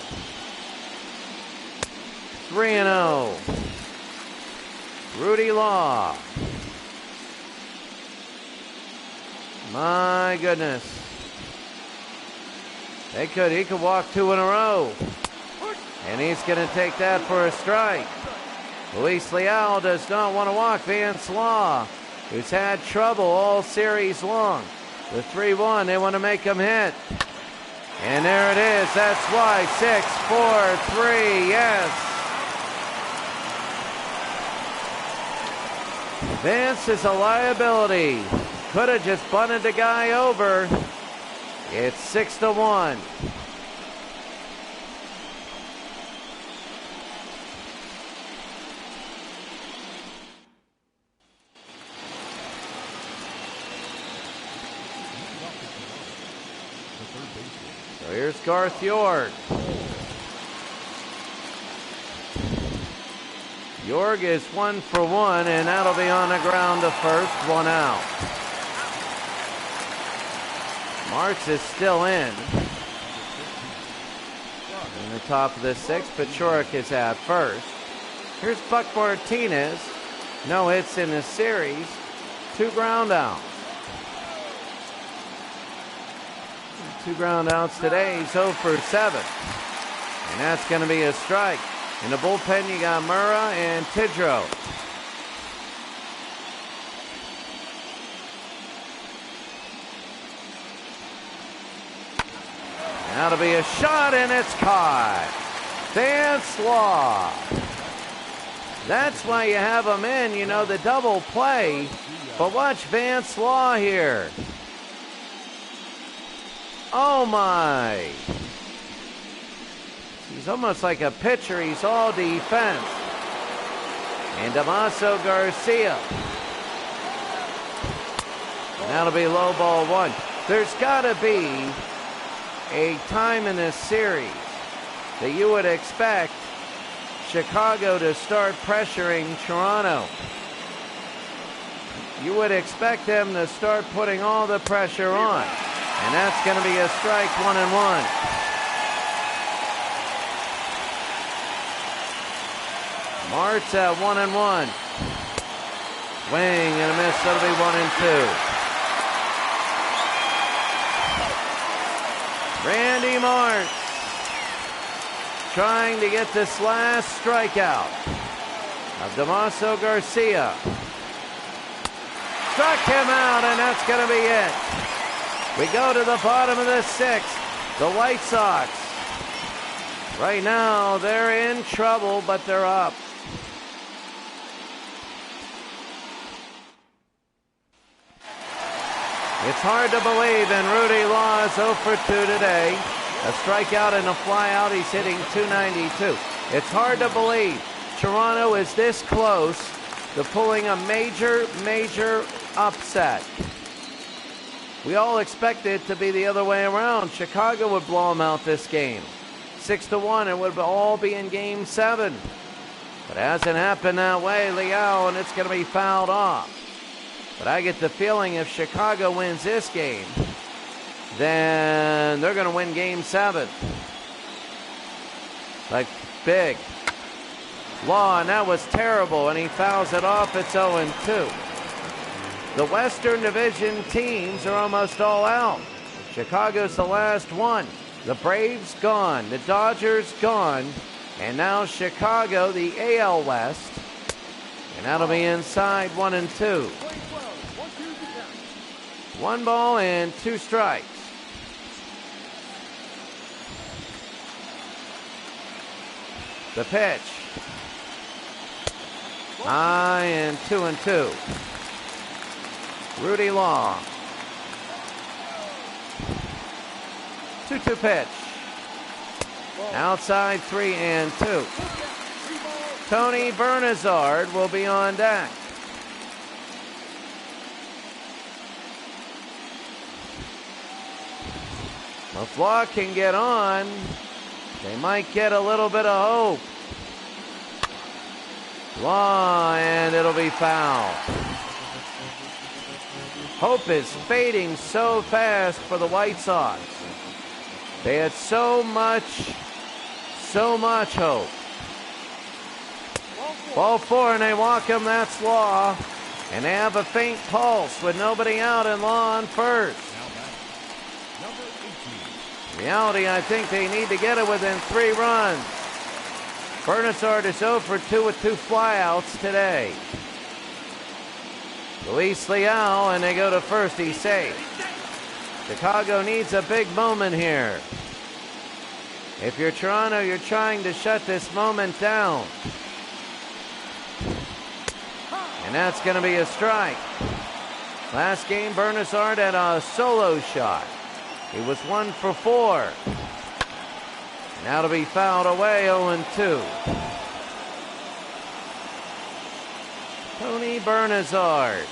3-0. Rudy Law. My goodness. He could walk 2 in a row. And he's going to take that for a strike. Luis Leal does not want to walk Vance Law, who's had trouble all series long. The 3-1, they want to make him hit. And there it is. That's why. 6-4-3, yes. Vance is a liability. Could have just bunted the guy over. It's 6-1. So here's Garth York. York is 1 for 1, and that'll be on the ground to first, 1 out. Marks is still in the top of the sixth. Paciorek is at first. Here's Buck Martinez. No hits in the series. 2 ground outs. 2 ground outs today. He's 0 for 7. And that's going to be a strike. In the bullpen, you got Murrah and Tidrow. That'll be a shot, and it's caught. Vance Law. That's why you have him in, you know, the double play. But watch Vance Law here. Oh, my. He's almost like a pitcher. He's all defense. And Damaso Garcia. And that'll be low ball 1. There's got to be a time in this series that you would expect Chicago to start pressuring Toronto. you would expect him to start putting all the pressure on. And that's going to be a strike, 1-1. Martz at 1-1. Swing and a miss. That'll be 1-2. Randy Martz trying to get this last strikeout of Damaso Garcia. Struck him out, and that's going to be it. We go to the bottom of the sixth. The White Sox, right now, they're in trouble, but they're up. It's hard to believe, and Rudy Law is 0 for 2 today. A strikeout and a flyout. He's hitting .292. It's hard to believe Toronto is this close to pulling a major upset. We all expected it to be the other way around. Chicago would blow them out this game. 6-1, it would all be in Game 7. But it hasn't happened that way, Liao, and it's going to be fouled off. But I get the feeling if Chicago wins this game, then they're going to win Game 7. Like, big. Law, and that was terrible, and he fouls it off. It's 0-2. The Western Division teams are almost all out. Chicago's the last one. The Braves gone. The Dodgers gone. And now Chicago, the AL West. And that'll be inside 1-2. 1 ball and 2 strikes. The pitch. High and 2-2. Rudy Law. 2-2 pitch. Outside 3-2. Tony Bernazard will be on deck. If Law can get on, they might get a little bit of hope. Law, and it'll be foul. Hope is fading so fast for the White Sox. They had so much hope. Ball 4, and they walk him. That's Law. And they have a faint pulse with nobody out and Law on first. Reality, I think they need to get it within 3 runs. Bernazard is 0 for 2 with 2 flyouts today. Luis Leal, and they go to first. He's safe. Chicago needs a big moment here. If you're Toronto, you're trying to shut this moment down. And that's going to be a strike. Last game, Bernazard had a solo shot. He was 1 for 4. Now to be fouled away, 0-2. Tony Bernazard.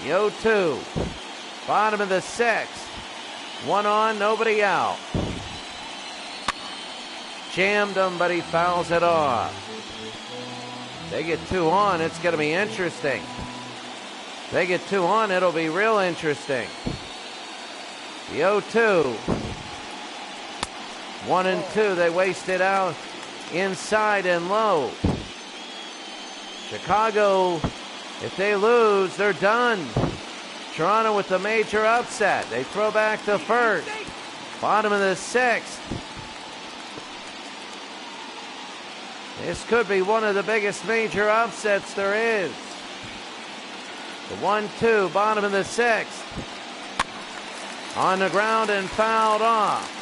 The 0-2. Bottom of the 6th. 1 on, nobody out. Jammed him, but he fouls it off. They get 2 on, it's going to be interesting. They get 2 on, it'll be real interesting. The 0-2. 1-2. They waste it out inside and low. Chicago, if they lose, they're done. Toronto with the major upset. They throw back to first. Bottom of the 6th. This could be one of the biggest major upsets there is. The 1-2, bottom of the 6th. On the ground and fouled off.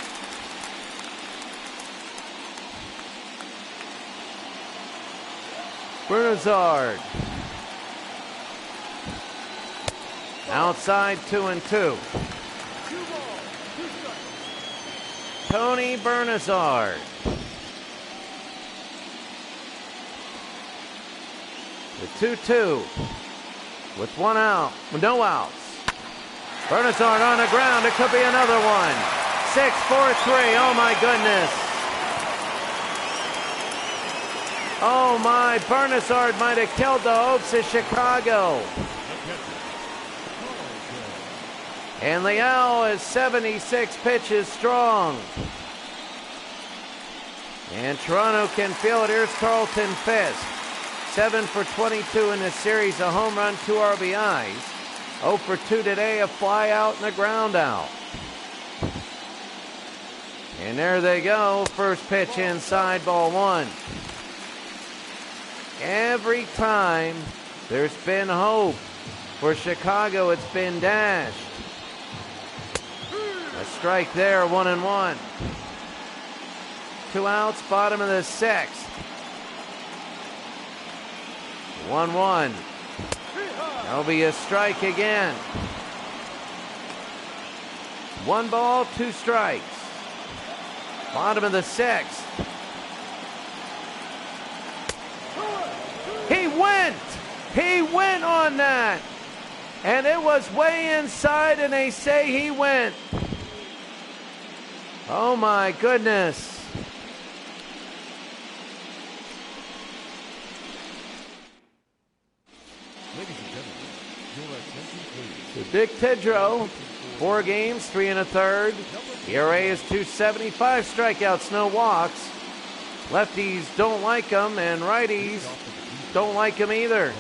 Bernazard. Outside 2-2. Tony Bernazard. The 2-2 with 1 out, no outs. Bernazard on the ground. It could be another one. 6-4-3. Oh my goodness. Oh my, Bernazard might have killed the hopes of Chicago. And Leal is 76 pitches strong. And Toronto can feel it. Here's Carlton Fisk. 7 for 22 in this series, a home run, 2 RBIs. 0 for 2 today, a fly out and a ground out. And there they go. First pitch inside, ball 1. Every time there's been hope for Chicago, it's been dashed. A strike there, 1-1. 2 outs, bottom of the 6th. 1-1. That'll be a strike again. 1 ball, 2 strikes. Bottom of the 6th. He went on that. And it was way inside, and they say he went. Oh my goodness. Ladies and gentlemen, your attention please. So Dick Tidrow, 4 games, 3 1/3. ERA is 2.75, strikeouts, no walks. Lefties don't like him, and righties don't like him either.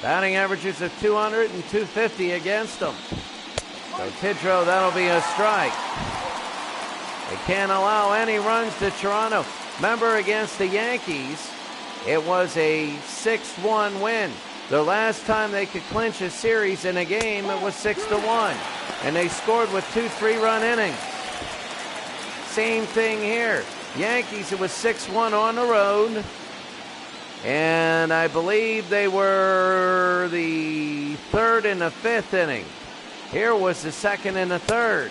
Batting averages of 200 and 250 against him. So Tidrow, that'll be a strike. They can't allow any runs to Toronto. Remember, against the Yankees, it was a 6-1 win. The last time they could clinch a series in a game, it was 6-1. And they scored with 2 3-run innings. Same thing here. Yankees, it was 6-1 on the road. And I believe they were the 3rd and the 5th inning. Here was the 2nd and the 3rd.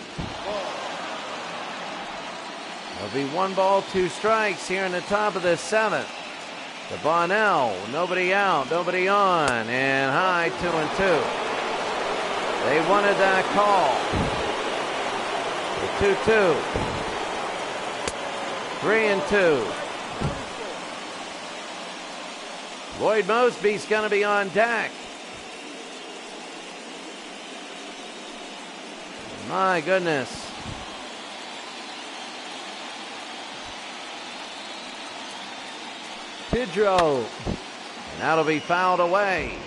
There'll be 1 ball, 2 strikes here in the top of the 7th. To Bonnell, nobody out, nobody on, and high, 2-2. They wanted that call. The 2-2. 3-2. Lloyd Mosby's going to be on deck. My goodness. Tidrow. And that'll be fouled away.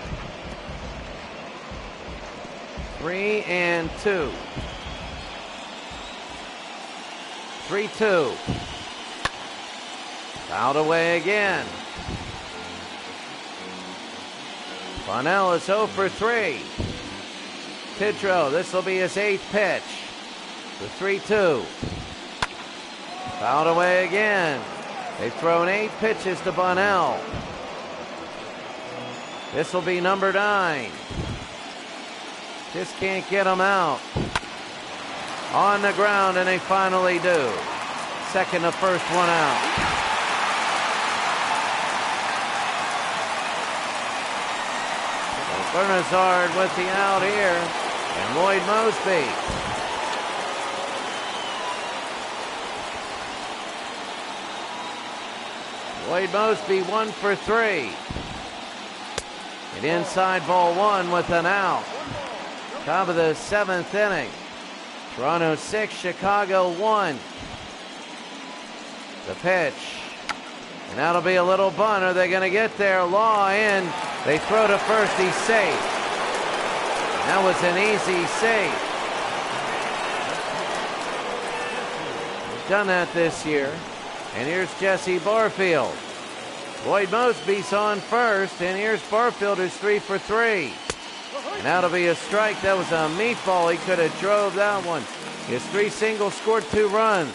3-2. 3-2. Fouled away again. Bonnell is 0 for 3. Tidrow, this will be his 8th pitch. The 3-2. Fouled away again. They've thrown 8 pitches to Bonnell. This will be number 9. Just can't get him out. On the ground, and they finally do. Second to first, 1 out. Bernazard with the out here, and Lloyd Mosby. Lloyd Mosby 1 for 3. And inside ball 1 with an out. Top of the 7th inning. Toronto 6, Chicago 1. The pitch. And that'll be a little bunt. Are they going to get there? Law in. They throw to first. He's safe. That was an easy save. He's done that this year. And here's Jesse Barfield. Lloyd Mosby's on first. And here's Barfield, who's 3 for 3. And that'll be a strike. That was a meatball. He could have drove that one. His 3 singles, scored 2 runs.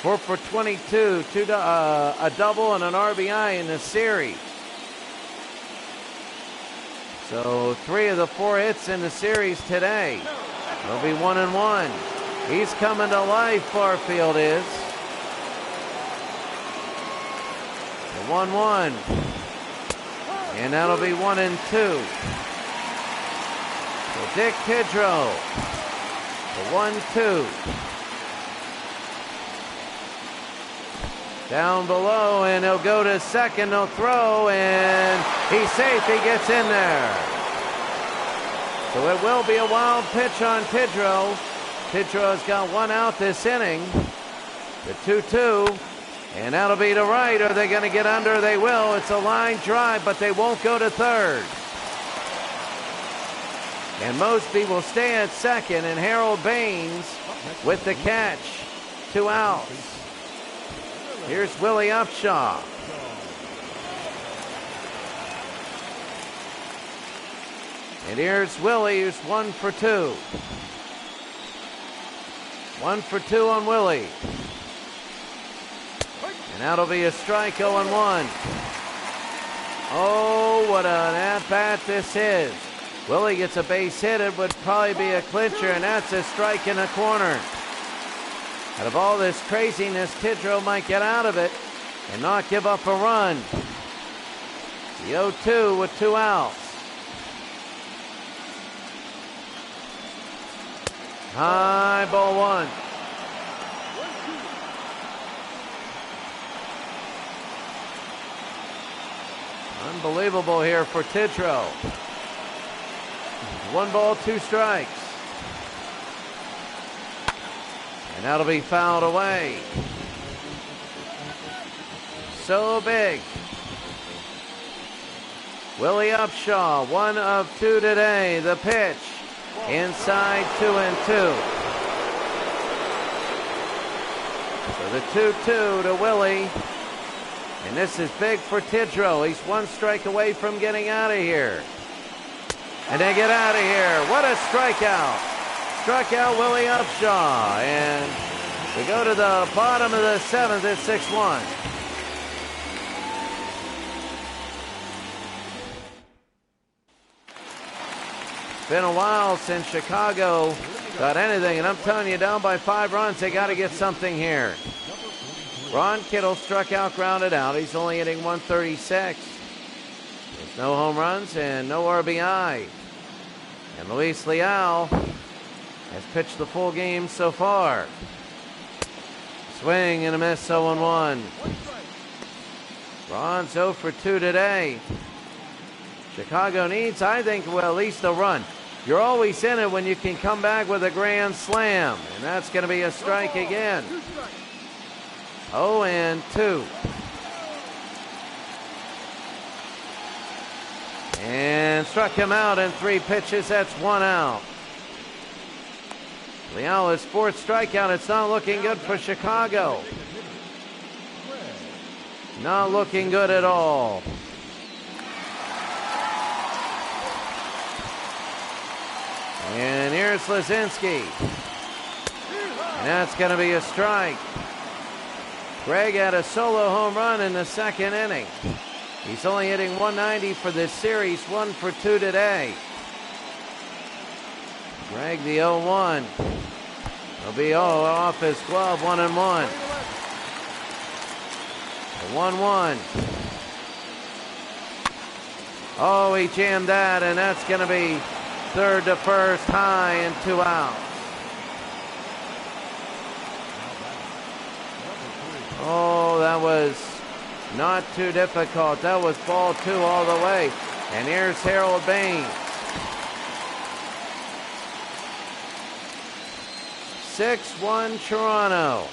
4 for 22, a double and an RBI in the series. So 3 of the 4 hits in the series today. They'll be 1-1. He's coming to life, Barfield is. The 1-1. And that'll be 1-2. So Dick Tidrow. The 1-2. Down below, and he'll go to second. He'll throw, and he's safe. He gets in there. So it will be a wild pitch on Tidrow. Tidrow's got one out this inning. The 2-2. And that'll be to right. Are they going to get under? They will. It's a line drive, but they won't go to third. And Mosby will stay at second, and Harold Baines with the catch. 2 outs. Here's Willie Upshaw. And here's Willie, who's 1 for 2. 1 for 2 on Willie. And that'll be a strike, 0-1. Oh, what an at-bat this is. Willie gets a base hit. It would probably be a clincher, and that's a strike in the corner. Out of all this craziness, Tidrow might get out of it and not give up a run. The 0-2 with 2 outs. High, ball 1. Unbelievable here for Tidrow. 1 ball, 2 strikes. And that'll be fouled away. So big. Willie Upshaw, 1 of 2 today. The pitch. Inside 2-2. So the 2-2 to Willie. And this is big for Tidrow. He's 1 strike away from getting out of here. And they get out of here. What a strikeout. Struck out Willie Upshaw. And we go to the bottom of the 7th at 6-1. Been a while since Chicago got anything, and I'm telling you, down by 5 runs, they got to get something here. Ron Kittle struck out, grounded out. He's only hitting 136. There's no home runs and no RBI. And Luis Leal has pitched the full game so far. Swing and a miss, 0-1. Ron's 0 for 2 today. Chicago needs, I think, well, at least a run. You're always in it when you can come back with a grand slam. And that's going to be a strike again. 0-2. And struck him out in 3 pitches. That's 1 out. Leal, his 4th strikeout. It's not looking good for Chicago. Not looking good at all. And here's Lazinski. And that's going to be a strike. Greg had a solo home run in the 2nd inning. He's only hitting 190 for this series, 1 for 2 today. Greg, the 0-1. He'll be off his glove, 1-1. The 1-1. Oh, he jammed that, and that's going to be 3rd to 1st, high, and 2 outs. Oh, that was not too difficult. That was ball 2 all the way. And here's Harold Baines. 6-1 Toronto.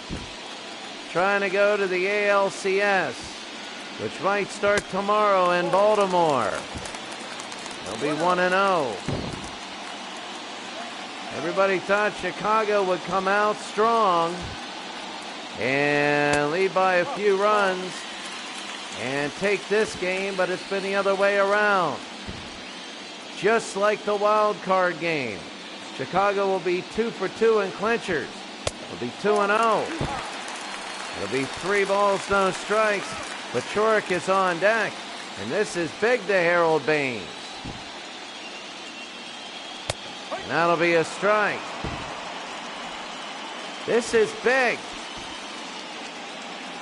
Trying to go to the ALCS, which might start tomorrow in Baltimore. They'll be 1-0. Everybody thought Chicago would come out strong and lead by a few runs and take this game, but it's been the other way around. Just like the wild card game. Chicago will be 2 for 2 in clinchers. It'll be 2-0. It'll be 3 balls, no strikes. But Chorick is on deck, and this is big to Harold Baines. And that'll be a strike. This is big.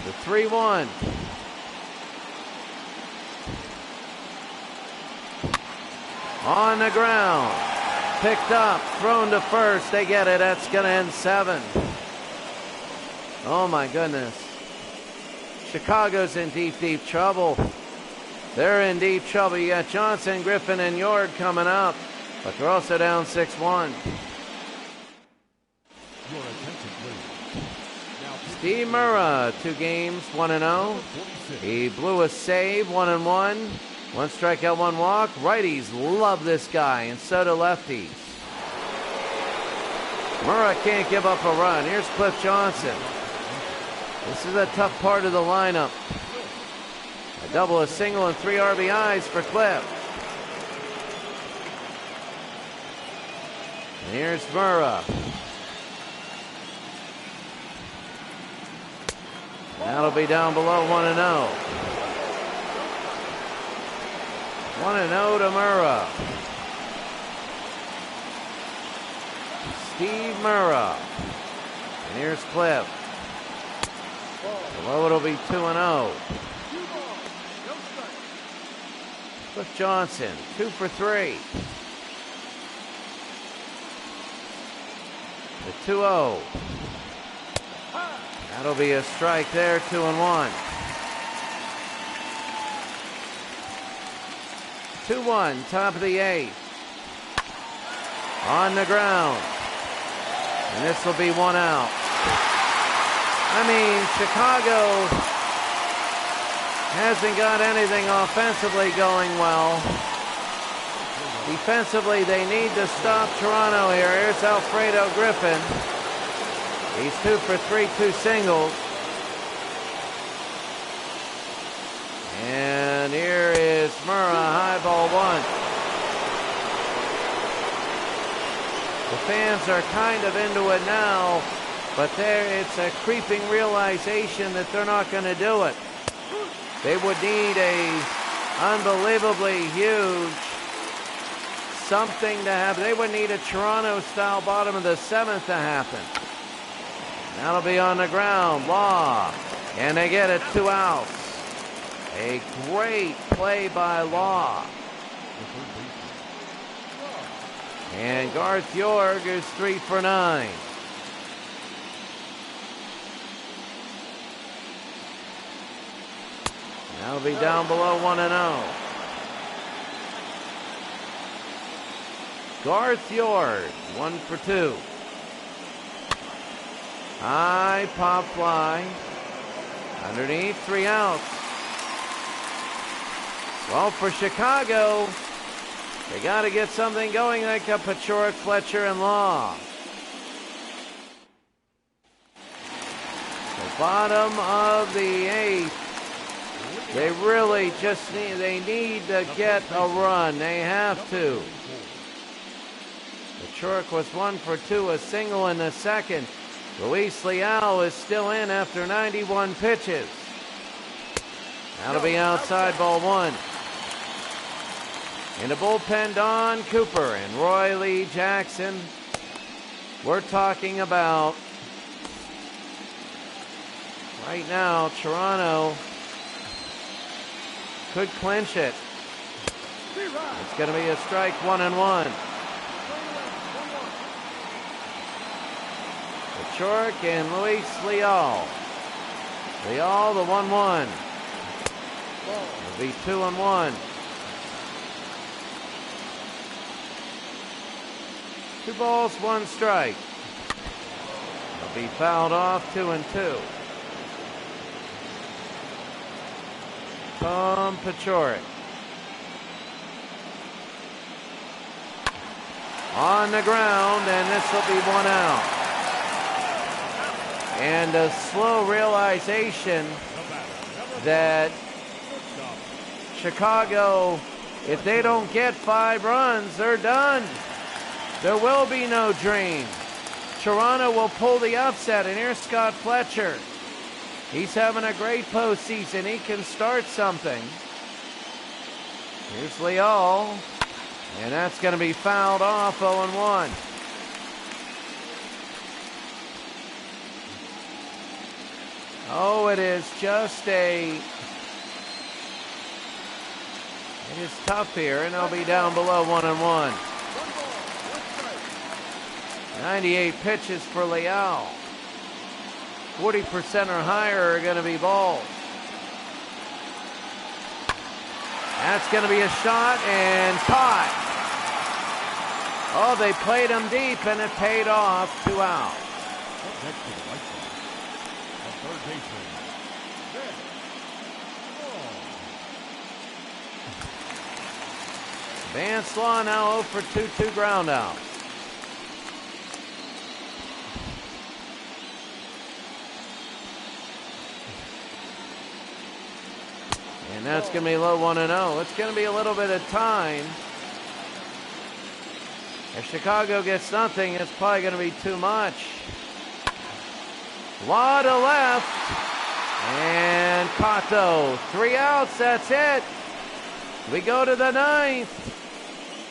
The 3-1. On the ground. Picked up, thrown to first. They get it. That's going to end 7. Oh, my goodness. Chicago's in deep, deep trouble. They're in deep trouble. You got Johnson, Griffin, and Yord coming up. but they're also down 6-1. Your attention, please. Now, Steve Murrah, 2 games, 1-0. He blew a save, 1-1. 1 strikeout, 1 walk. Righties love this guy, and so do lefties. Murrah can't give up a run. Here's Cliff Johnson. This is a tough part of the lineup. A double, a single, and 3 RBIs for Cliff. And here's Murrah. That'll be down below 1-0. 1-0 to Murrah. Steve Murrah. And here's Cliff. Below it'll be 2-0. Cliff Johnson, 2 for 3. The 2-0. That'll be a strike there, 2-1. 2-1, top of the 8th. On the ground. And this will be 1 out. I mean, Chicago hasn't got anything offensively going well. Defensively, they need to stop Toronto here. Here's Alfredo Griffin. He's 2 for 3, 2 singles. And here is Murrah, high ball 1. The fans are kind of into it now, but it's a creeping realization that they're not going to do it. They would need a unbelievably huge something to happen. They would need a Toronto-style bottom of the 7th to happen. That'll be on the ground. Law. And they get it 2 outs. A great play by Law. And Garth York is 3 for 9. That'll be down below 1-0. Garth York, 1 for 2. High pop fly. Underneath, 3 outs. Well, for Chicago, they got to get something going like a Pachorik, Fletcher, and Law. The bottom of the 8th. They really just need to get a run. They have to. Pachorik was 1 for 2, a single in the 2nd. Luis Leal is still in after 91 pitches. That'll be outside, ball 1. In the bullpen, Don Cooper and Roy Lee Jackson. We're talking about right now, Toronto could clinch it. It's going to be a strike, 1-1. Pachorik and Luis Leal. Leal, the 1-1. It'll be 2-1. 2 balls, 1 strike. It'll be fouled off, 2-2. Tom Pachorik. On the ground, and this will be 1 out. And a slow realization that Chicago, if they don't get 5 runs, they're done. There will be no dream. Toronto will pull the upset, and here's Scott Fletcher. He's having a great postseason. He can start something. Here's Leal, and that's going to be fouled off, 0-1. Oh, it is just it is tough here, and they'll be down below 1-1. 98 pitches for Leal. 40% or higher are going to be balls. That's going to be a shot and caught. Oh, they played him deep, and it paid off. 2 outs. Up next to the White Sox, the third baseman, Vic. Vance Law now 0 for 2 ground out. And that's going to be low 1-0. It's going to be a little bit of time. If Chicago gets nothing, it's probably going to be too much. Law to left. And Cotto. 3 outs, that's it. We go to the 9th.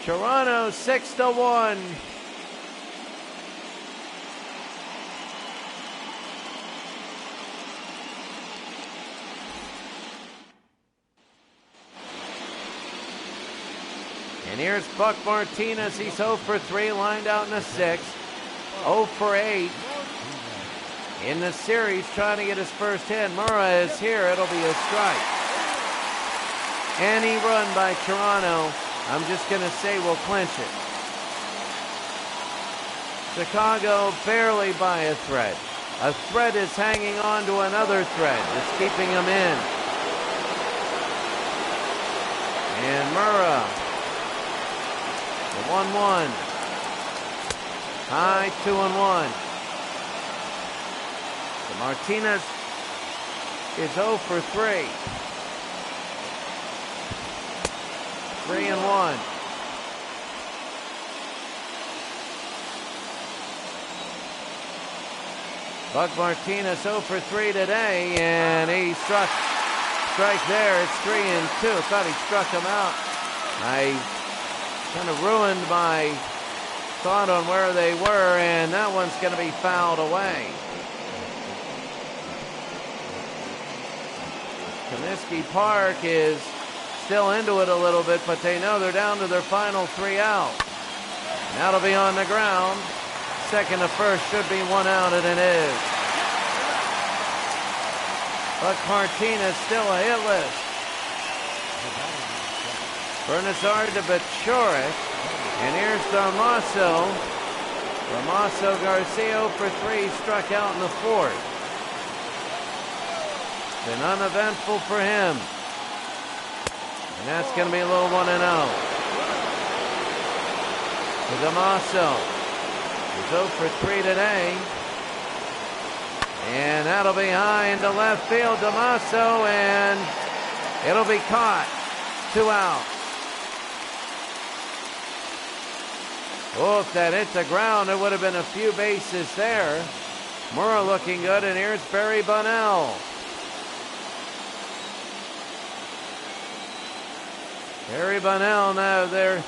Toronto 6-1. And here's Buck Martinez. He's 0 for 3, lined out in the 6th. 0 for 8 in the series, trying to get his first hit. Murrah is here. It'll be a strike. Any run by Toronto, I'm just going to say we'll clinch it. Chicago barely by a thread. A thread is hanging on to another thread. It's keeping them in. And Murrah. The 1-1. High 2-1. So Martinez is 0 for 3. 3-1. Buck Martinez 0 for 3 today, and he strike there. It's 3-2. Thought he struck him out. I kind of ruined my thought on where they were, and that one's going to be fouled away. Comiskey Park is still into it a little bit, but they know they're down to their final 3 outs. That'll be on the ground. Second to first should be 1 out, and it is. Buck Martinez still a hitless. Bernazard to Bachorek, and here's Damaso. Damaso Garcia for 3, struck out in the 4th. Been uneventful for him. And that's going to be a little 1-0. To Damaso. He's 0 for 3 today. And that'll be high into left field. Damaso, and it'll be caught. 2 outs. Oh, if that hit the ground, there would have been a few bases there. Murrah looking good, and here's Barry Bunnell. Barry Bunnell now there.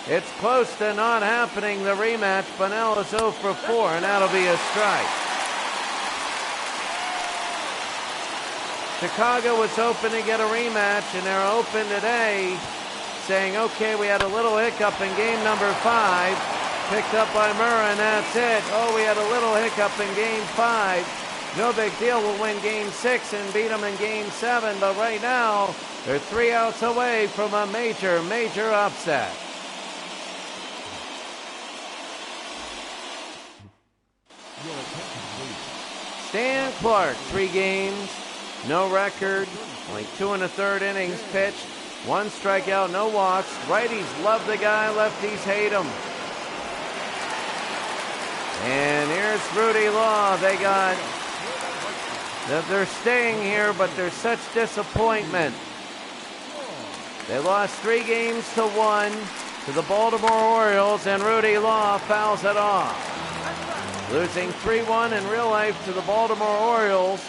It's close to not happening, the rematch. Bunnell is 0 for 4, and that'll be a strike. Chicago was hoping to get a rematch, and they're open today, saying, okay, we had a little hiccup in game number 5, picked up by Murrah, and that's it. Oh, we had a little hiccup in game 5. No big deal, we'll win game 6 and beat them in game 7, but right now, they're 3 outs away from a major, major upset. Stan Clark, 3 games, no record, only 2 1/3 innings pitched, 1 strikeout, no walks. Righties love the guy, lefties hate him. And here's Rudy Law. They got, they're staying here, but there's such disappointment. They lost 3 games to 1 to the Baltimore Orioles, and Rudy Law fouls it off. Losing 3-1 in real life to the Baltimore Orioles.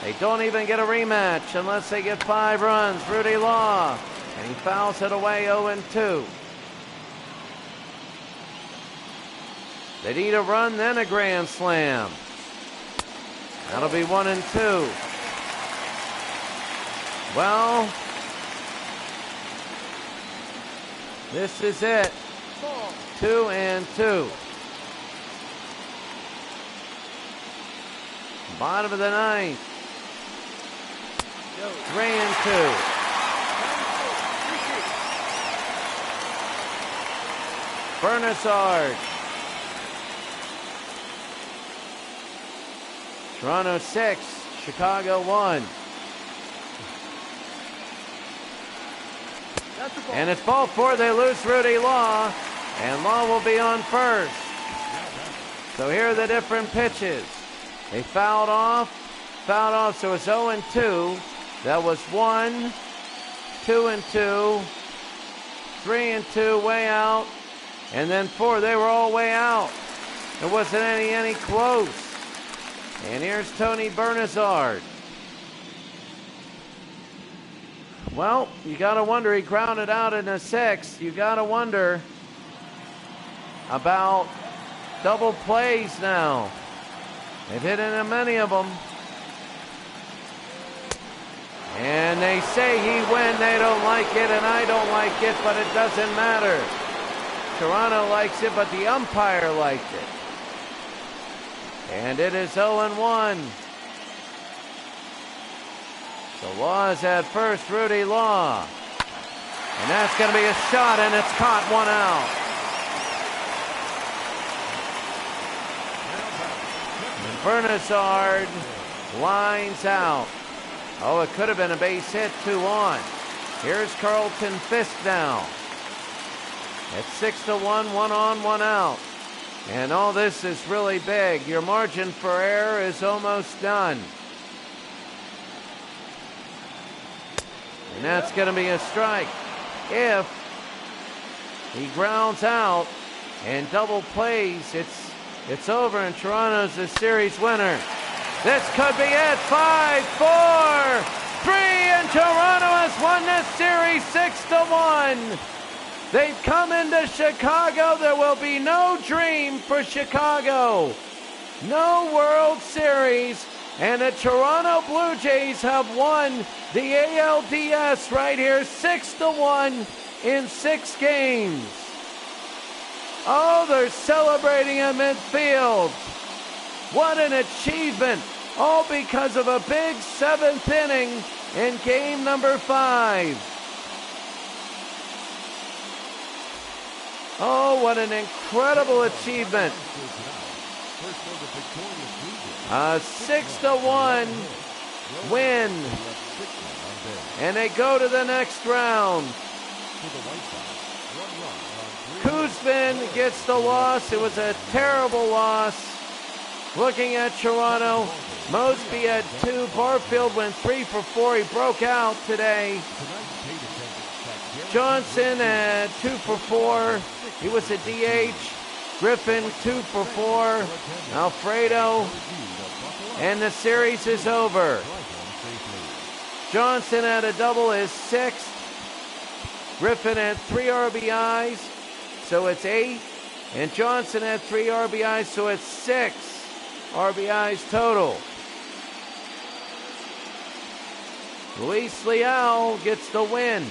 They don't even get a rematch unless they get 5 runs. Rudy Law, and he fouls it away 0-2. They need a run, then a grand slam. That'll be 1-2. Well, this is it. 2-2. Bottom of the 9th. 3-2. Bernazard. Toronto 6, Chicago 1. And it's ball 4. They lose Rudy Law, and Law will be on first. So here are the different pitches. They fouled off, so it's 0-2. That was 1, 2-2, 3-2, way out, and then 4. They were all way out. There wasn't any close. And here's Tony Bernazard. Well, you got to wonder, he grounded out in the 6th. You got to wonder about double plays now. They've hit into many of them. And they say he win, they don't like it, and I don't like it, but it doesn't matter. Toronto likes it, but the umpire liked it. And it is 0-1. So Law is at first, Rudy Law. And that's going to be a shot, and it's caught, 1 out. And Bernazard lines out. Oh, it could have been a base hit, 2 on. Here's Carlton Fisk now. At 6-1, 1 on, 1 out. And all this is really big. Your margin for error is almost done. And that's going to be a strike. If he grounds out and double plays, it's over, and Toronto's the series winner. This could be it. 5, 4, 3, and Toronto has won this series 6-1. They've come into Chicago. There will be no dream for Chicago. No World Series. And the Toronto Blue Jays have won the ALDS right here 6-1 in 6 games. Oh, they're celebrating at midfield. What an achievement. All because of a big 7th inning in game number 5. Oh, what an incredible achievement. A 6-1 win. And they go to the next round. Koosman gets the loss. It was a terrible loss. Looking at Toronto, Mosby had 2. Barfield went 3 for 4. He broke out today. Johnson had 2 for 4. He was a DH. Griffin 2 for 4. Alfredo. And the series is over. Johnson had a double, his 6th. Griffin had 3 RBIs, so it's 8. And Johnson had 3 RBIs, so it's 6 RBIs total. Luis Leal gets the win.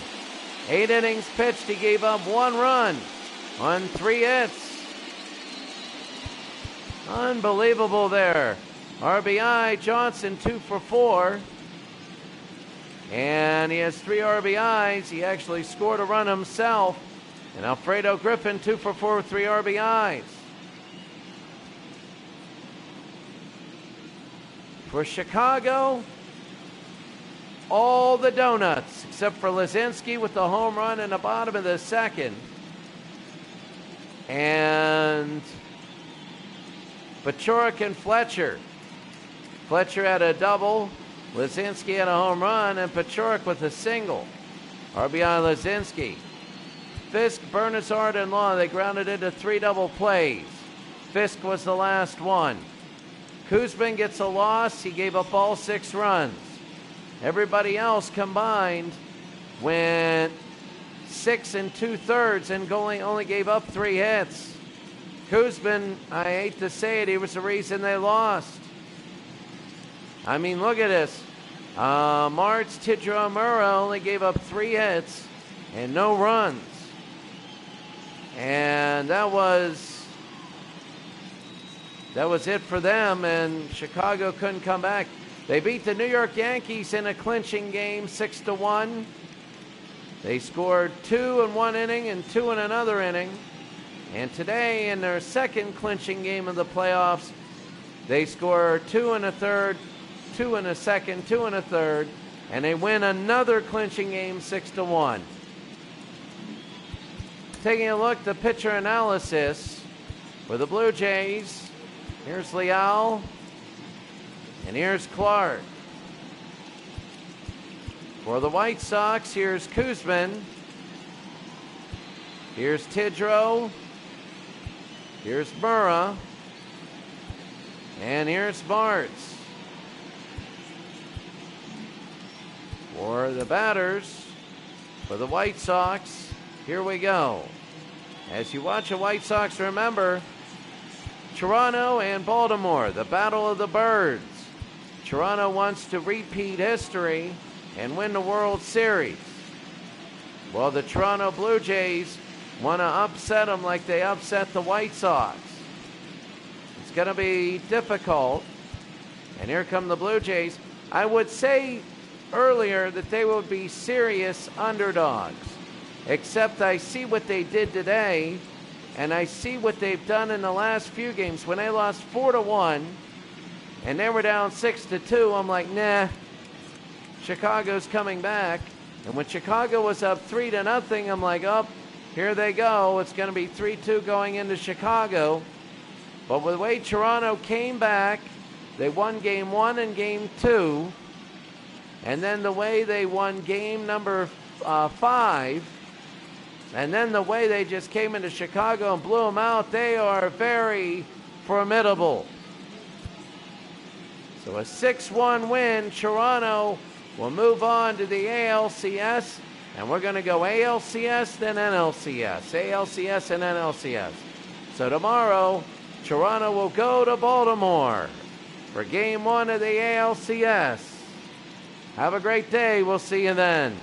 8 innings pitched, he gave up 1 run on 3 hits. Unbelievable there. RBI, Johnson 2 for 4. And he has 3 RBIs. He actually scored a run himself. And Alfredo Griffin 2 for 4 with 3 RBIs. For Chicago, all the donuts, except for Lazinski with the home run in the bottom of the 2nd. And Paciorek and Fletcher. Fletcher had a double. Lazinski had a home run, and Paciorek with a single. RBI Lazinski. Fisk, Bernazard, and Law, they grounded into 3 double plays. Fisk was the last one. Koosman gets a loss. He gave up all 6 runs. Everybody else combined went 6 2/3 and only gave up 3 hits. Koosman, I hate to say it, he was the reason they lost. I mean, look at this. Martz Tidra-Mura only gave up 3 hits and no runs. And that was it for them, and Chicago couldn't come back. They beat the New York Yankees in a clinching game 6-1. They scored 2 in 1 inning and 2 in another inning. And today, in their second clinching game of the playoffs, they score 2 1/3, 2 2, 2 1/3, and they win another clinching game 6-1. Taking a look at the pitcher analysis for the Blue Jays, here's Leal, and here's Clark. For the White Sox, here's Kuzman, here's Tidrow, here's Murrah, and here's Bartz. For the batters, for the White Sox, here we go. As you watch the White Sox, remember, Toronto and Baltimore, the battle of the birds. Toronto wants to repeat history and win the World Series. Well, the Toronto Blue Jays want to upset them like they upset the White Sox. It's going to be difficult. And here come the Blue Jays. I would say earlier that they would be serious underdogs, except I see what they did today, and I see what they've done in the last few games. When they lost 4-1 and they were down 6-2, I'm like, nah, Chicago's coming back. And when Chicago was up 3-0, I'm like, oh, here they go. It's going to be 3-2 going into Chicago. But with the way Toronto came back, they won game 1 and game 2. And then the way they won game number 5, and then the way they just came into Chicago and blew them out, they are very formidable. So a 6-1 win. Toronto will move on to the ALCS, and we're going to go ALCS, then NLCS, ALCS, and NLCS. So tomorrow, Toronto will go to Baltimore for game 1 of the ALCS. Have a great day. We'll see you then.